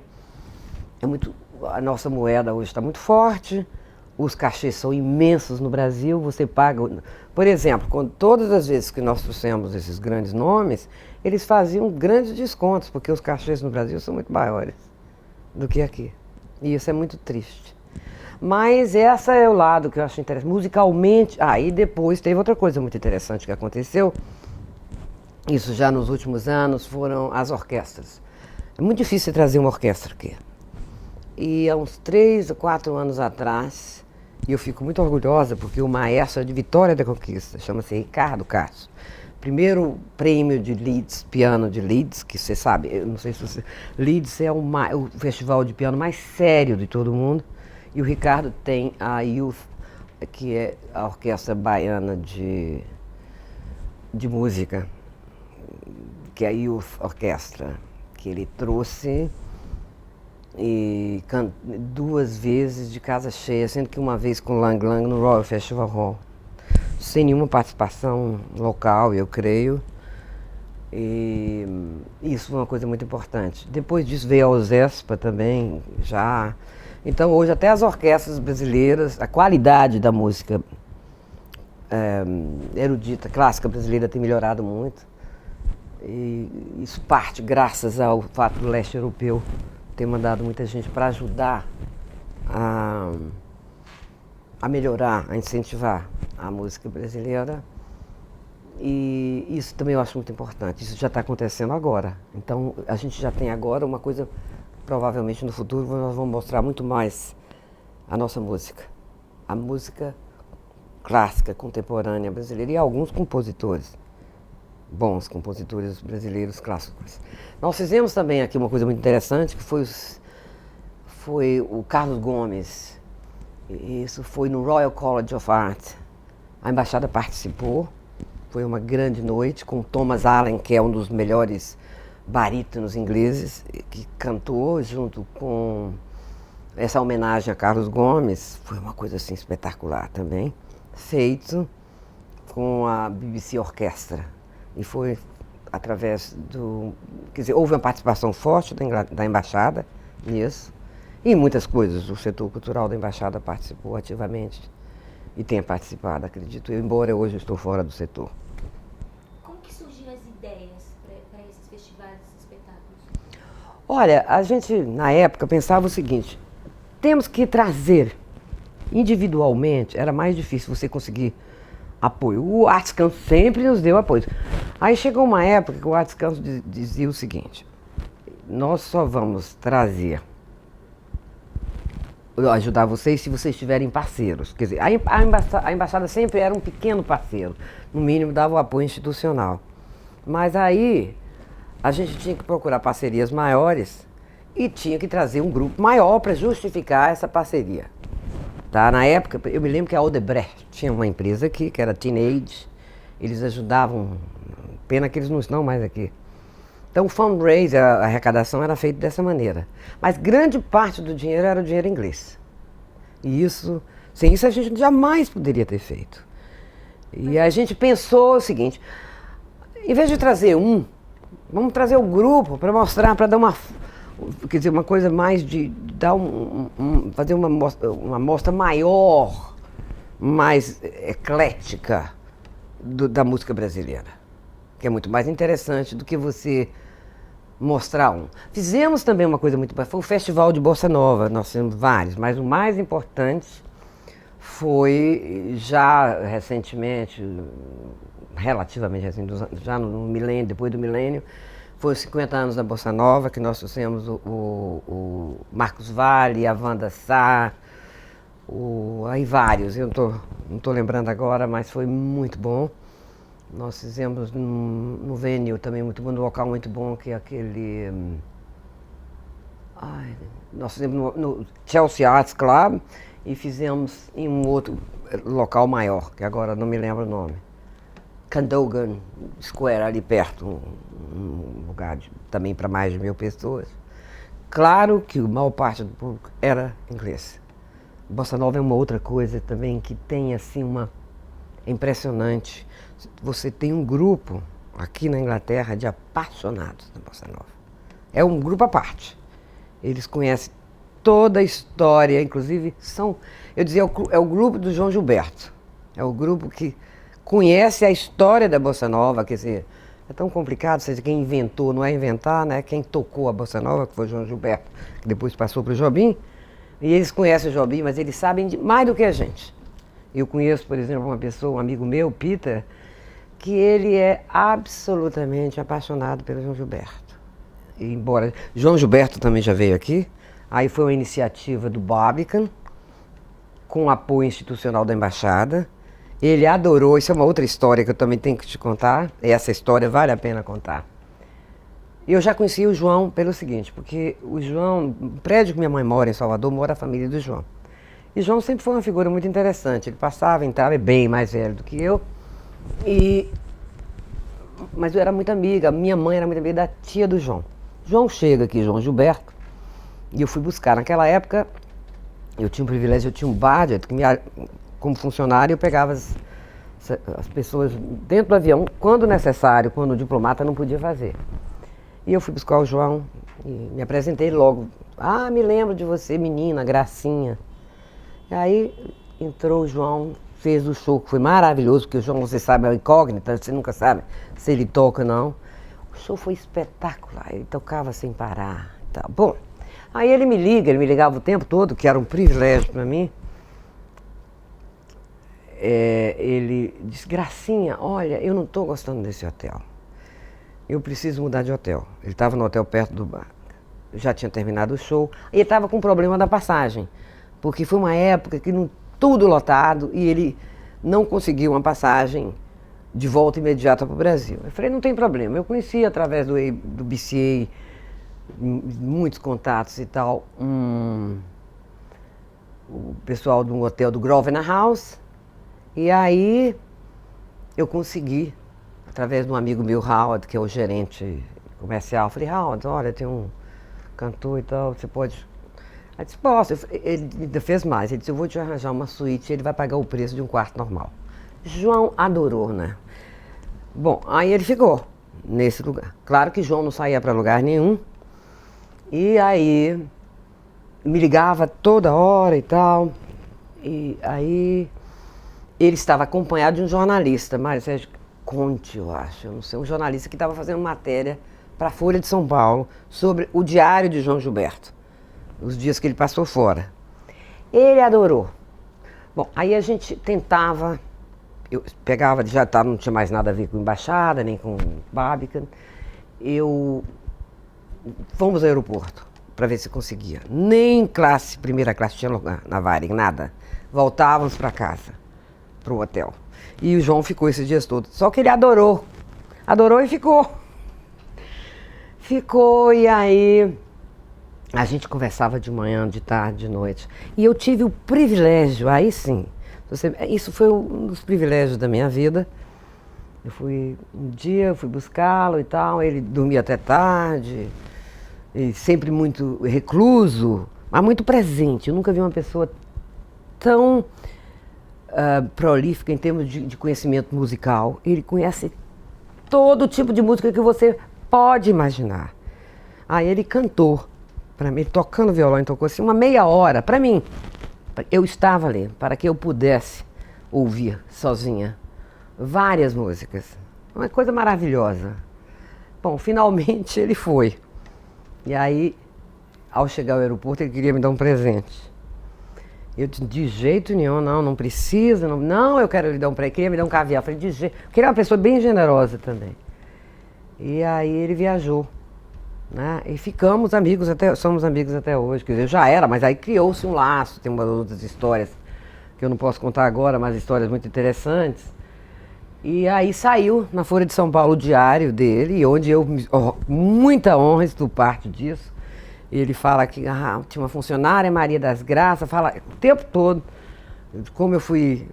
a nossa moeda hoje está muito forte, os cachês são imensos no Brasil, você paga... Por exemplo, todas as vezes que nós trouxemos esses grandes nomes, eles faziam grandes descontos, porque os cachês no Brasil são muito maiores do que aqui. E isso é muito triste. Mas esse é o lado que eu acho interessante. Musicalmente... e depois teve outra coisa muito interessante que aconteceu, isso já nos últimos anos, foram as orquestras. É muito difícil trazer uma orquestra aqui. E há uns 3 ou 4 anos atrás, e eu fico muito orgulhosa porque o maestro é de Vitória da Conquista, chama-se Ricardo Castro. Primeiro prêmio de Leeds, piano de Leeds, que você sabe, eu não sei se você... Leeds é o festival de piano mais sério de todo mundo. E o Ricardo tem a Youth, que é a orquestra baiana de música, que é a Youth Orquestra, que ele trouxe e 2 vezes de casa cheia, sendo que uma vez com Lang Lang no Royal Festival Hall, sem nenhuma participação local, eu creio. E isso foi uma coisa muito importante. Depois disso veio a Ozespa também, já. Então hoje até as orquestras brasileiras, a qualidade da música erudita, clássica brasileira tem melhorado muito. E isso parte graças ao fato do leste europeu ter mandado muita gente para ajudar a melhorar, a incentivar a música brasileira. E isso também eu acho muito importante. Isso já está acontecendo agora. Então a gente já tem agora uma coisa, provavelmente no futuro nós vamos mostrar muito mais a nossa música. A música clássica, contemporânea brasileira e alguns compositores. Bons compositores brasileiros clássicos. Nós fizemos também aqui uma coisa muito interessante, que foi o Carlos Gomes. Isso foi no Royal College of Art. A embaixada participou. Foi uma grande noite com Thomas Allen, que é um dos melhores barítonos ingleses, que cantou junto com essa homenagem a Carlos Gomes. Foi uma coisa assim espetacular também, feito com a BBC Orquestra. E foi através do... Quer dizer, houve uma participação forte da embaixada nisso. E muitas coisas, o setor cultural da embaixada participou ativamente. E tem participado, acredito eu, embora hoje eu estou fora do setor. Como que surgiram as ideias para esses festivais, esses espetáculos? Olha, a gente, na época, pensava o seguinte: temos que trazer individualmente, era mais difícil você conseguir apoio. O Arts Council sempre nos deu apoio. Aí chegou uma época que o Arts Council dizia o seguinte: nós só vamos trazer, ajudar vocês se vocês tiverem parceiros. Quer dizer, a embaixada sempre era um pequeno parceiro, no mínimo dava o apoio institucional. Mas aí a gente tinha que procurar parcerias maiores e tinha que trazer um grupo maior para justificar essa parceria. Tá? Na época, eu me lembro que a Odebrecht tinha uma empresa aqui, que era Teenage, eles ajudavam, pena que eles não estão mais aqui. Então o fundraiser, a arrecadação era feita dessa maneira. Mas grande parte do dinheiro era o dinheiro inglês. E isso, sem isso a gente jamais poderia ter feito. E a gente pensou o seguinte: em vez de trazer vamos trazer o grupo para mostrar, para dar uma... Quer dizer, uma coisa mais de dar fazer uma mostra maior, mais eclética da música brasileira, que é muito mais interessante do que você mostrar Fizemos também uma coisa muito boa, foi o Festival de Bossa Nova, nós fizemos vários, mas o mais importante foi já recentemente, relativamente assim, já no milênio, depois do milênio, foi os 50 anos da Bossa Nova, que nós trouxemos o Marcos Valle, a Wanda Sá, aí vários, eu não tô lembrando agora, mas foi muito bom. Nós fizemos no venue também muito bom, no local muito bom, que é aquele... nós fizemos no Chelsea Arts Club e fizemos em um outro local maior, que agora não me lembro o nome. Cadogan Square, ali perto, um lugar também para mais de 1000 pessoas. Claro que a maior parte do público era inglês. Bossa Nova é uma outra coisa também que tem assim é impressionante. Você tem um grupo aqui na Inglaterra de apaixonados da Bossa Nova. É um grupo à parte. Eles conhecem toda a história, inclusive eu dizia, é o grupo do João Gilberto. É o grupo que conhece a história da Bossa Nova, quer dizer, é tão complicado, seja quem inventou, não é inventar, né? Quem tocou a Bossa Nova, que foi o João Gilberto, que depois passou para o Jobim, e eles conhecem o Jobim, mas eles sabem mais do que a gente. Eu conheço, por exemplo, uma pessoa, um amigo meu, Peter, que ele é absolutamente apaixonado pelo João Gilberto. E embora João Gilberto também já veio aqui, aí foi uma iniciativa do Barbican, com apoio institucional da Embaixada. Ele adorou, isso é uma outra história que eu também tenho que te contar, essa história vale a pena contar. Eu já conheci o João pelo seguinte, porque o João, no prédio que minha mãe mora em Salvador, mora a família do João. E João sempre foi uma figura muito interessante, ele passava, entrava, é bem mais velho do que eu, mas eu era muito amiga, minha mãe era muito amiga da tia do João. João chega aqui, João Gilberto, e eu fui buscar. Naquela época, eu tinha um privilégio, eu tinha um budget, que como funcionário eu pegava as pessoas dentro do avião, quando necessário, quando o diplomata não podia fazer. E eu fui buscar o João e me apresentei logo. Ah, me lembro de você, menina, gracinha. E aí entrou o João, fez o show, que foi maravilhoso, porque o João, você sabe, é uma incógnita, você nunca sabe se ele toca ou não. O show foi espetacular, ele tocava sem parar. Tá. Bom, aí ele me ligava o tempo todo, que era um privilégio para mim. Ele disse, Gracinha, olha, eu não estou gostando desse hotel. Eu preciso mudar de hotel. Ele estava no hotel perto do bar. Eu já tinha terminado o show. E ele estava com o problema da passagem. Porque foi uma época que tudo lotado e ele não conseguiu uma passagem de volta imediata para o Brasil. Eu falei, não tem problema. Eu conheci através do BCA, muitos contatos e tal, o pessoal de um hotel do Grosvenor House. E aí eu consegui, através de um amigo meu, Howard, que é o gerente comercial, falei, Howard, olha, tem um cantor e tal, você pode... Aí disse, posso. Ele ainda fez mais, ele disse, eu vou te arranjar uma suíte, ele vai pagar o preço de um quarto normal. João adorou, né? Bom, aí ele ficou nesse lugar. Claro que João não saía para lugar nenhum, e aí me ligava toda hora e tal, e aí ele estava acompanhado de um jornalista, Mário Sérgio Conte, eu acho, eu não sei, um jornalista que estava fazendo matéria para a Folha de São Paulo sobre o diário de João Gilberto, os dias que ele passou fora. Ele adorou. Bom, aí a gente tentava, eu pegava, já não tinha mais nada a ver com embaixada, nem com Barbican, fomos ao aeroporto para ver se conseguia. Nem primeira classe tinha lugar na Varig, nada. Voltávamos para casa, para o hotel. E o João ficou esses dias todos. Só que ele adorou e ficou. Ficou, e aí a gente conversava de manhã, de tarde, de noite. E eu tive o privilégio, aí sim, isso foi um dos privilégios da minha vida. Um dia eu fui buscá-lo e tal, ele dormia até tarde, e sempre muito recluso, mas muito presente. Eu nunca vi uma pessoa tão prolífica em termos de conhecimento musical. Ele conhece todo tipo de música que você pode imaginar. Aí ele cantou para mim, tocando violão, ele tocou assim uma meia hora para mim. Eu estava ali para que eu pudesse ouvir sozinha várias músicas. Uma coisa maravilhosa. Bom, finalmente ele foi. E aí, ao chegar ao aeroporto, ele queria me dar um presente. Eu disse, de jeito nenhum, não precisa, não, eu quero lhe dar um presente, queria me dar um caviar. Eu falei, de jeito, porque ele é uma pessoa bem generosa também. E aí ele viajou, né? E ficamos amigos, somos amigos até hoje. Quer dizer, eu já era, mas aí criou-se um laço, tem umas outras histórias que eu não posso contar agora, mas histórias muito interessantes. E aí saiu na Folha de São Paulo o diário dele, onde eu, muita honra, estou parte disso. Ele fala que tinha uma funcionária, Maria das Graças, fala o tempo todo como eu fui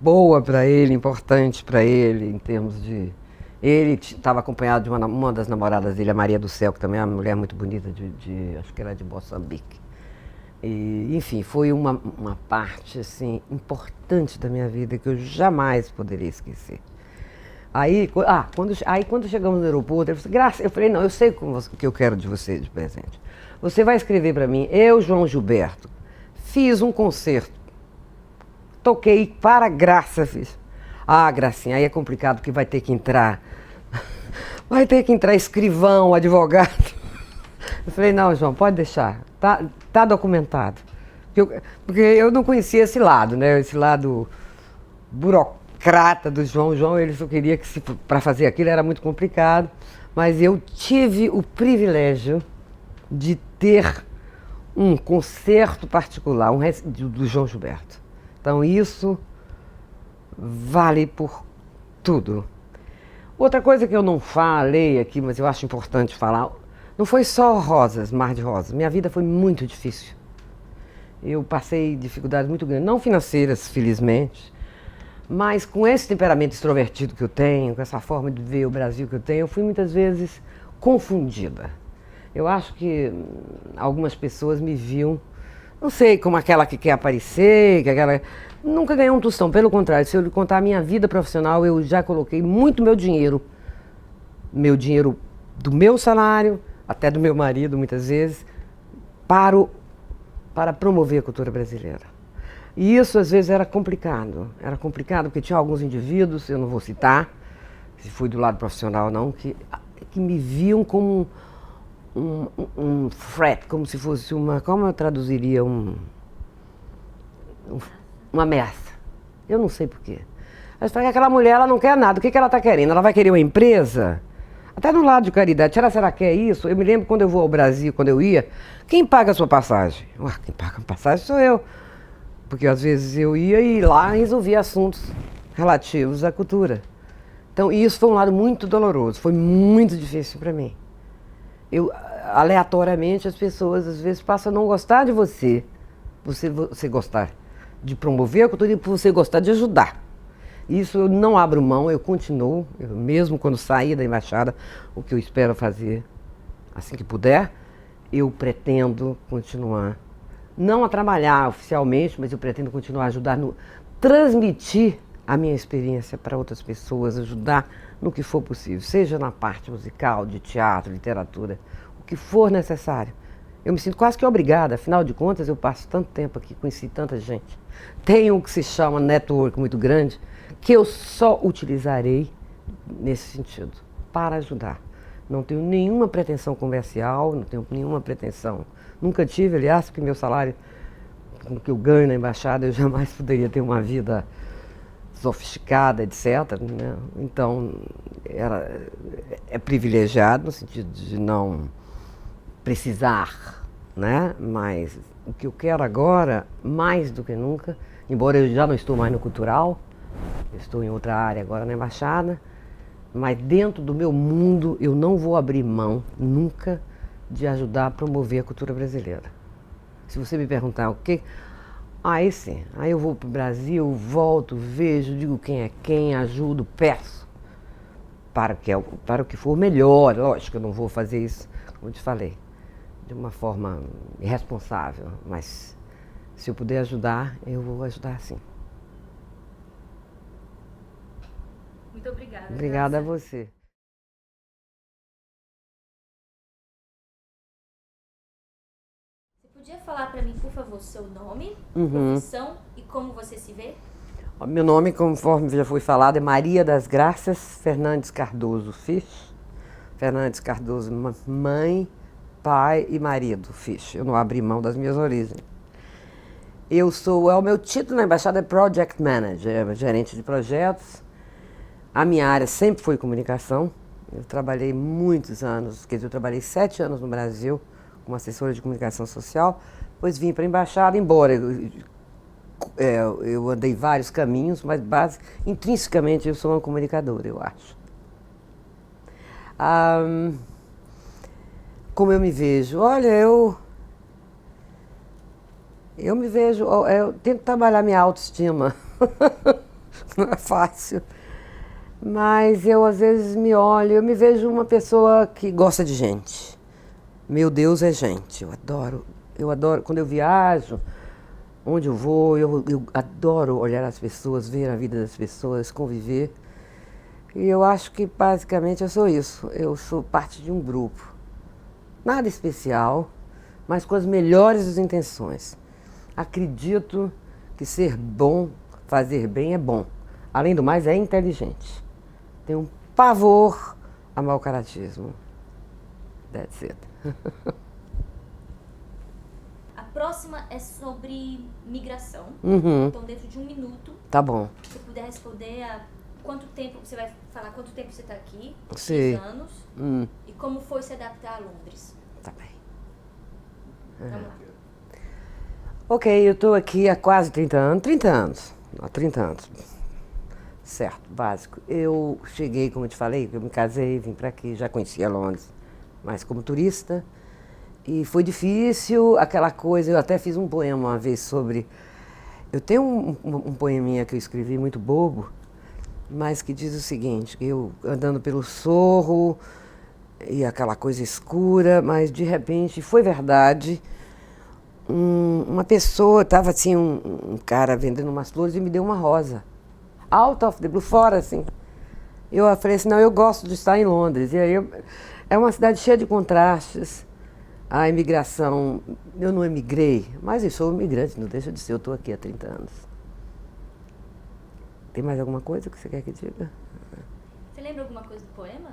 boa para ele, importante para ele, em termos de... Ele estava acompanhado de uma das namoradas dele, a Maria do Céu, que também é uma mulher muito bonita, acho que era de Moçambique. E, enfim, foi uma parte assim, importante da minha vida que eu jamais poderia esquecer. Aí, quando chegamos no aeroporto, ele falou assim, Graça, eu falei, não, eu sei o que eu quero de você de presente. Você vai escrever para mim, eu, João Gilberto, fiz um concerto, toquei para Graça, fiz. Ah, Gracinha, aí é complicado porque vai ter que entrar escrivão, advogado. Eu falei, não, João, pode deixar, tá documentado. Porque eu não conhecia esse lado, né, esse lado burocrata do João. O João, ele só queria que para fazer aquilo era muito complicado, mas eu tive o privilégio de ter um concerto particular do João Gilberto. Então isso vale por tudo. Outra coisa que eu não falei aqui, mas eu acho importante falar, não foi só rosas, mar de rosas. Minha vida foi muito difícil. Eu passei dificuldades muito grandes, não financeiras, felizmente, mas com esse temperamento extrovertido que eu tenho, com essa forma de ver o Brasil que eu tenho, eu fui muitas vezes confundida. Eu acho que algumas pessoas me viam, não sei, como aquela que quer aparecer, que aquela... Nunca ganhei um tostão, pelo contrário, se eu lhe contar a minha vida profissional, eu já coloquei muito meu dinheiro do meu salário, até do meu marido muitas vezes, para promover a cultura brasileira. E isso às vezes era complicado porque tinha alguns indivíduos, eu não vou citar, se foi do lado profissional ou não, que me viam como um threat, como se fosse como eu traduziria uma ameaça. Eu não sei porquê. Mas que aquela mulher, ela não quer nada. O que ela está querendo? Ela vai querer uma empresa? Até no lado de caridade. Será que ela quer isso? Eu me lembro quando eu vou ao Brasil, quando eu ia, quem paga a sua passagem? Quem paga a passagem sou eu. Porque às vezes eu ia e lá resolvia assuntos relativos à cultura. Então isso foi um lado muito doloroso. Foi muito difícil para mim. Aleatoriamente, as pessoas às vezes passam a não gostar de você. Você gostar de promover a cultura e você gostar de ajudar. Isso eu não abro mão, eu continuo, mesmo quando sair da embaixada, o que eu espero fazer assim que puder, eu pretendo continuar, não a trabalhar oficialmente, mas eu pretendo continuar a ajudar, transmitir a minha experiência para outras pessoas, ajudar no que for possível, seja na parte musical, de teatro, literatura, o que for necessário. Eu me sinto quase que obrigada, afinal de contas eu passo tanto tempo aqui, conheci tanta gente. Tenho o que se chama network muito grande, que eu só utilizarei nesse sentido, para ajudar. Não tenho nenhuma pretensão comercial, não tenho nenhuma pretensão. Nunca tive, aliás, porque meu salário, com o que eu ganho na embaixada, eu jamais poderia ter uma vida sofisticada, etc. Né? Então, é privilegiado no sentido de não precisar, né? Mas o que eu quero agora, mais do que nunca, embora eu já não estou mais no cultural, eu estou em outra área agora na embaixada, mas dentro do meu mundo eu não vou abrir mão nunca de ajudar a promover a cultura brasileira. Se você me perguntar o quê, aí sim, aí eu vou para o Brasil, volto, vejo, digo quem é quem, ajudo, peço para o que for melhor. Lógico, eu não vou fazer isso, como eu te falei, de uma forma irresponsável, mas se eu puder ajudar, eu vou ajudar sim. Muito obrigada. Obrigada a você. Você podia falar para mim, por favor, seu nome, Uhum. profissão e como você se vê? Meu nome, conforme já foi falado, é Maria das Graças Fernandes Cardoso Fisch. Fernandes Cardoso, mãe, pai e marido Fisch. Eu não abri mão das minhas origens. O meu título na embaixada é Project Manager, gerente de projetos. A minha área sempre foi comunicação. Eu trabalhei muitos anos, quer dizer, eu trabalhei 7 anos no Brasil como assessora de comunicação social, depois vim para a embaixada, embora eu andei vários caminhos, mas intrinsecamente eu sou uma comunicadora, eu acho. Como eu me vejo? Olha, eu me vejo, eu tento trabalhar minha autoestima, não é fácil, mas eu às vezes me olho, eu me vejo uma pessoa que gosta de gente. Meu Deus é gente, eu adoro, quando eu viajo, onde eu vou, eu adoro olhar as pessoas, ver a vida das pessoas, conviver. E eu acho que basicamente eu sou isso, eu sou parte de um grupo. Nada especial, mas com as melhores das intenções. Acredito que ser bom, fazer bem é bom. Além do mais, é inteligente. Tenho um pavor a mau caratismo. That's it. A próxima é sobre migração. Uhum. Então, dentro de 1 minuto, Tá bom. se você puder responder a quanto tempo você vai falar, quanto tempo você está aqui, Sim. 6 anos, Hum, e como foi se adaptar a Londres. tá bem. Vamos lá. Ok, eu estou aqui há quase 30 anos. 30 anos. Há 30 anos. Certo, básico. Eu cheguei, como eu te falei, eu me casei, vim para aqui, já conhecia Londres, mas como turista. E foi difícil, aquela coisa, eu até fiz um poema uma vez sobre... Eu tenho um poeminha que eu escrevi muito bobo, mas que diz o seguinte, eu andando pelo Sorro, e aquela coisa escura, mas de repente, foi verdade, uma pessoa, estava assim, um cara vendendo umas flores e me deu uma rosa. Out of the blue, fora assim. Eu falei assim, não, eu gosto de estar em Londres. E aí é uma cidade cheia de contrastes. A imigração, eu não emigrei, mas eu sou imigrante, não deixa de ser, eu estou aqui há 30 anos. Tem mais alguma coisa que você quer que diga? Você lembra alguma coisa do poema?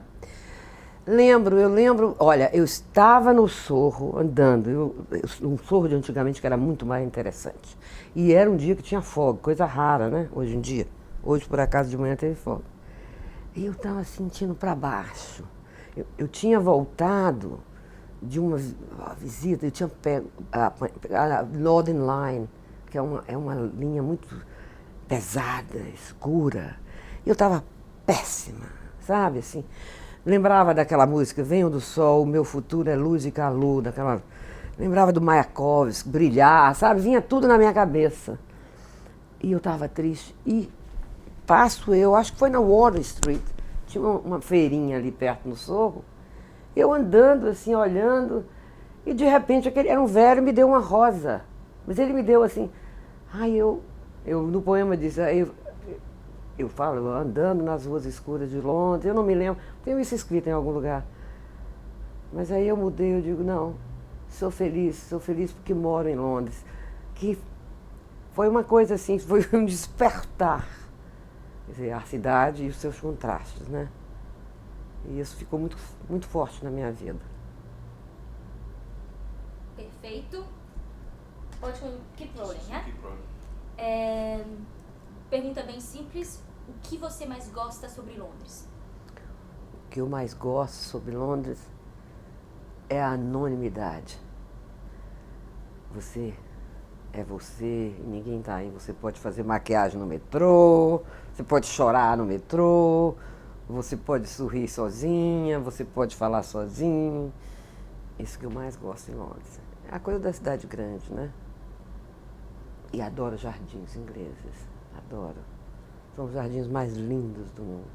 Eu lembro, olha, eu estava no Sorro andando, um Sorro de antigamente que era muito mais interessante. E era um dia que tinha fogo, coisa rara, né, hoje em dia. Hoje, por acaso, de manhã teve fogo. E eu estava sentindo para baixo. Eu tinha voltado de uma visita, eu tinha pego a Northern Line, que é uma linha muito pesada, escura. E eu estava péssima, sabe, assim. Lembrava daquela música, Venho do Sol, meu futuro é luz e calor, daquela... Lembrava do Mayakovsky, Brilhar, sabe, vinha tudo na minha cabeça. E eu estava triste. E acho que foi na Water Street, tinha uma feirinha ali perto no Sorro, eu andando assim, olhando, e de repente aquele era um velho e me deu uma rosa. Mas ele me deu assim, eu no poema diz, eu falo, andando nas ruas escuras de Londres, eu não me lembro, tenho isso escrito em algum lugar. Mas aí eu mudei, eu digo, não, sou feliz porque moro em Londres. Que foi uma coisa assim, foi um despertar. Quer dizer, a cidade e os seus contrastes, né? E isso ficou muito, muito forte na minha vida. Perfeito. Pode keep rolling, né? Pergunta bem simples. O que você mais gosta sobre Londres? O que eu mais gosto sobre Londres é a anonimidade. Você é você, ninguém está aí. Você pode fazer maquiagem no metrô, você pode chorar no metrô, você pode sorrir sozinha, você pode falar sozinho. Isso que eu mais gosto em Londres. É a coisa da cidade grande, né? E adoro jardins ingleses, adoro. São os jardins mais lindos do mundo.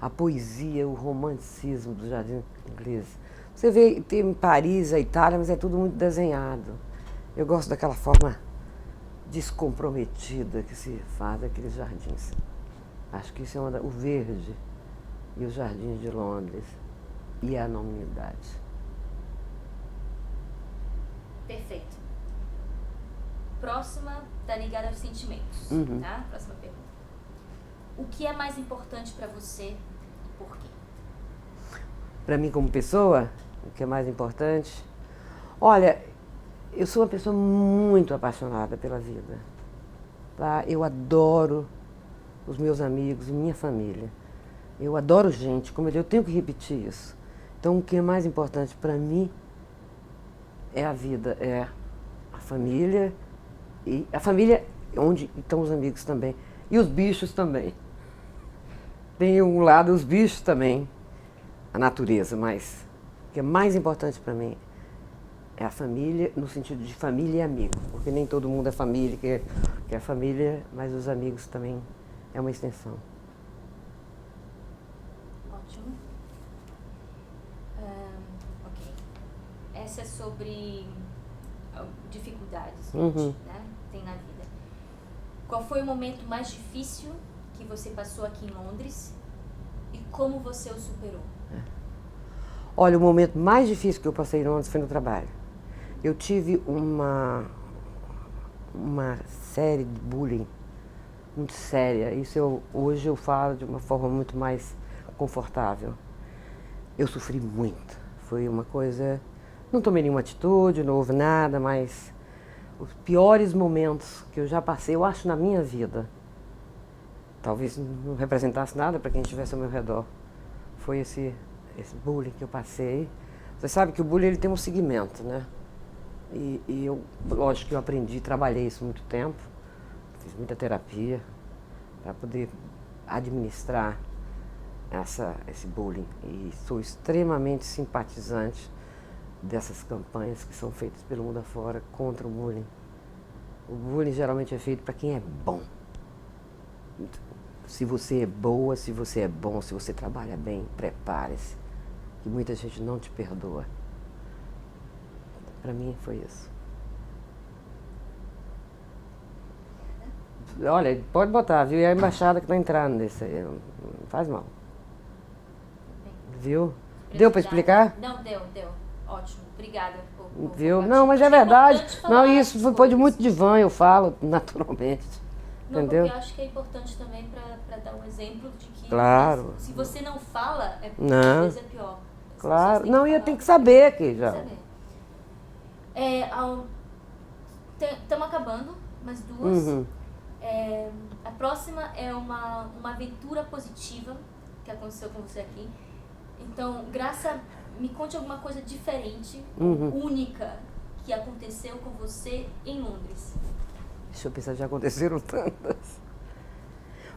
A poesia, o romanticismo dos jardins ingleses. Você vê, tem em Paris, a Itália, mas é tudo muito desenhado. Eu gosto daquela forma descomprometida que se faz aqueles jardins. Acho que isso é o verde e os jardins de Londres e a anonimidade. Perfeito. Próxima, tá ligada aos sentimentos, tá? Próxima pergunta. O que é mais importante para você e por quê? Para mim como pessoa, o que é mais importante? Olha, eu sou uma pessoa muito apaixonada pela vida. Tá? Eu adoro os meus amigos, minha família. Eu adoro gente, como eu tenho que repetir isso. Então, o que é mais importante para mim é a vida, é a família, e a família onde estão os amigos também, e os bichos também. Tem um lado, os bichos também, a natureza, mas o que é mais importante para mim é a família, no sentido de família e amigo, porque nem todo mundo é família, que é família, mas os amigos também é uma extensão. Ótimo. Ok. Essa é sobre dificuldades que a gente, né, tem na vida. Qual foi o momento mais difícil que você passou aqui em Londres e como você o superou? Olha, o momento mais difícil que eu passei em Londres foi no trabalho. Eu tive uma série de bullying muito séria. Isso hoje eu falo de uma forma muito mais confortável. Eu sofri muito. Foi uma coisa... Não tomei nenhuma atitude, não houve nada, mas os piores momentos que eu já passei, eu acho, na minha vida, talvez não representasse nada para quem estivesse ao meu redor, foi esse bullying que eu passei. Você sabe que o bullying ele tem um segmento, né? E eu, lógico que eu aprendi, trabalhei isso muito tempo, fiz muita terapia para poder administrar esse bullying. E sou extremamente simpatizante dessas campanhas que são feitas pelo mundo afora contra o bullying. O bullying geralmente é feito para quem é bom. Se você é boa, se você é bom, se você trabalha bem, prepare-se, que muita gente não te perdoa. Para mim foi isso. Olha, pode botar, viu? E a embaixada que tá entrando nesse aí, não faz mal. Viu? Deu para explicar? Não, deu. Ótimo, obrigada. Viu? Não, mas é verdade. Não, isso foi de muito divã, eu falo naturalmente. Não, entendeu? porque eu acho que é importante também para dar um exemplo de que claro. Se você não fala, porque não. às vezes é pior. Claro. Não, eu tenho que saber aqui já. Estamos acabando, mais duas. A próxima é uma aventura positiva que aconteceu com você aqui. Então, Graça, me conte alguma coisa diferente, única, que aconteceu com você em Londres. Deixa eu pensar, já aconteceram tantas.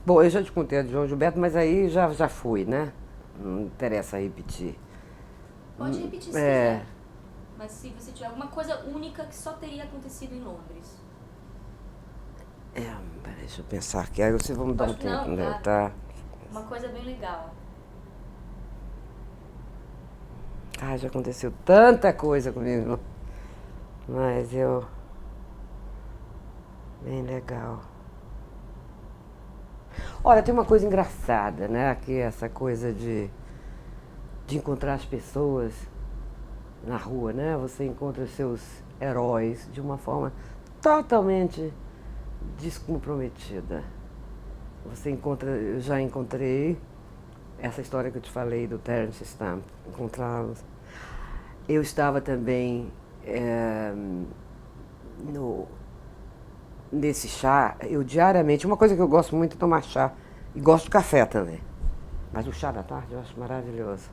Bom, eu já te contei a de João Gilberto, mas aí já fui, né? Não interessa repetir. Pode repetir se quiser. Mas se você tiver alguma coisa única que só teria acontecido em Londres. Deixa eu pensar aqui, aí vocês vão me dar um tempo, né? Tá. Uma coisa bem legal. Já aconteceu tanta coisa comigo. Mas bem legal. Olha, tem uma coisa engraçada, né? Que é essa coisa de encontrar as pessoas na rua, né? Você encontra os seus heróis de uma forma totalmente descomprometida. Eu já encontrei essa história que eu te falei do Terence Stamp, encontrá-los. Eu estava também nesse chá, eu diariamente, uma coisa que eu gosto muito é tomar chá, e gosto de café também, mas o chá da tarde eu acho maravilhoso.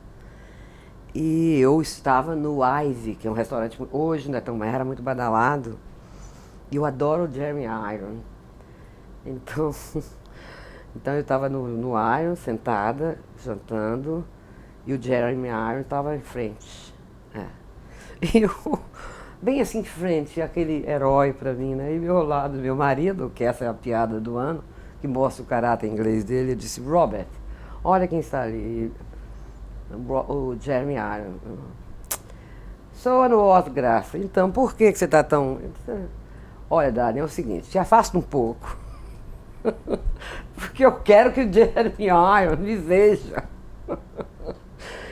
E eu estava no Ivy, que é um restaurante, hoje não é tão, mas era muito badalado, e eu adoro o Jeremy Iron. Então eu estava no Iron, sentada, jantando, e o Jeremy Iron estava em frente. E eu, bem assim em frente, aquele herói para mim, né? E meu lado, meu marido, que essa é a piada do ano, que mostra o caráter inglês dele, eu disse, Robert, olha quem está ali, o Jeremy Iron. Sou no outro, Graça. Então, por que você está tão... Olha, Dani, é o seguinte, te afasta um pouco. Porque eu quero que o Jeremy Iron me veja.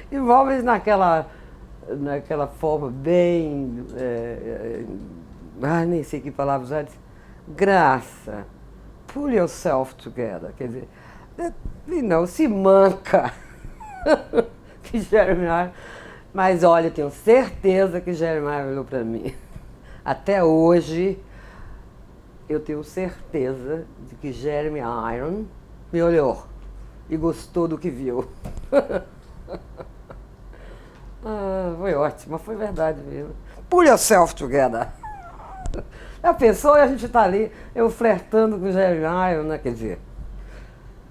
E Robert naquela forma bem... nem sei que palavras usar. Graça, pull yourself together. Quer dizer, não, se manca. Que Jeremy Iron... Mas olha, eu tenho certeza que Jeremy Iron olhou para mim. Até hoje, eu tenho certeza de que Jeremy Iron me olhou e gostou do que viu. Foi ótimo, foi verdade mesmo. Pull yourself together. Já pensou? E a gente tá ali, eu flertando com o Jeremy Iron, né? Quer dizer,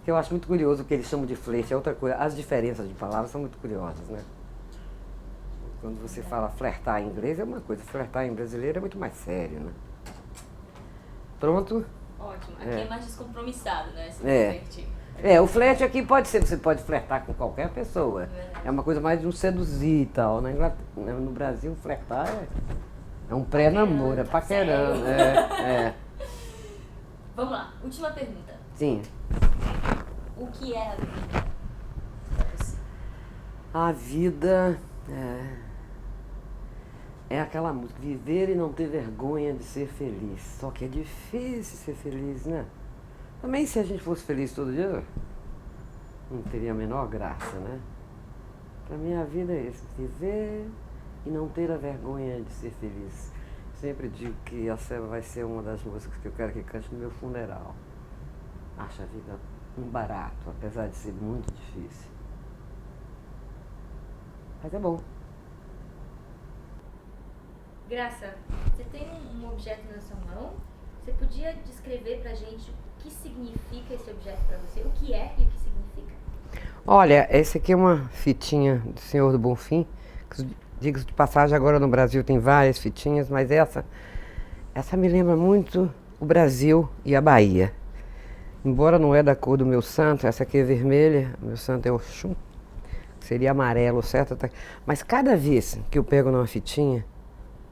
que eu acho muito curioso o que eles chamam de flerte, é outra coisa. As diferenças de palavras são muito curiosas, né? Quando você fala flertar em inglês é uma coisa, flertar em brasileiro é muito mais sério, né? Pronto? Ótimo. Aqui é mais descompromissado, né? O flerte aqui pode ser, você pode flertar com qualquer pessoa. É uma coisa mais de um seduzir e tal. No Brasil, flertar é um pré-namoro, é paquerando. Vamos lá, última pergunta. Sim. O que é a vida? A vida é aquela música, viver e não ter vergonha de ser feliz. Só que é difícil ser feliz, né? Também se a gente fosse feliz todo dia, não teria a menor graça, né? Pra mim a vida é isso, viver e não ter a vergonha de ser feliz. sempre digo que essa vai ser uma das músicas que eu quero que cante no meu funeral. Acho a vida um barato, apesar de ser muito difícil. Mas é bom. Graça, você tem um objeto na sua mão. Você podia descrever pra gente o que significa esse objeto pra você? O que é e o que significa? Olha, esse aqui é uma fitinha do Senhor do Bonfim. Digo de passagem, agora no Brasil tem várias fitinhas, mas essa me lembra muito o Brasil e a Bahia. Embora não é da cor do meu santo, essa aqui é vermelha, meu santo é Oxum, seria amarelo, certo? Mas cada vez que eu pego numa fitinha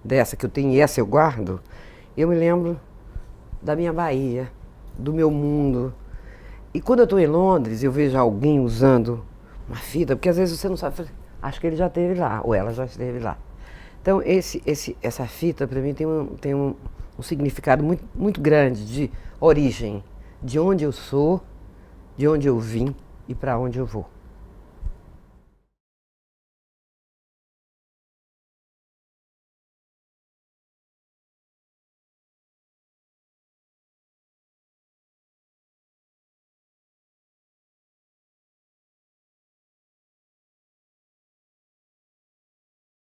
dessa, que eu tenho e essa eu guardo, eu me lembro da minha Bahia, do meu mundo. E quando eu estou em Londres, eu vejo alguém usando uma fita, porque às vezes você não sabe, acho que ele já esteve lá, ou ela já esteve lá. Então essa fita para mim tem um significado muito, muito grande de origem, de onde eu sou, de onde eu vim e para onde eu vou.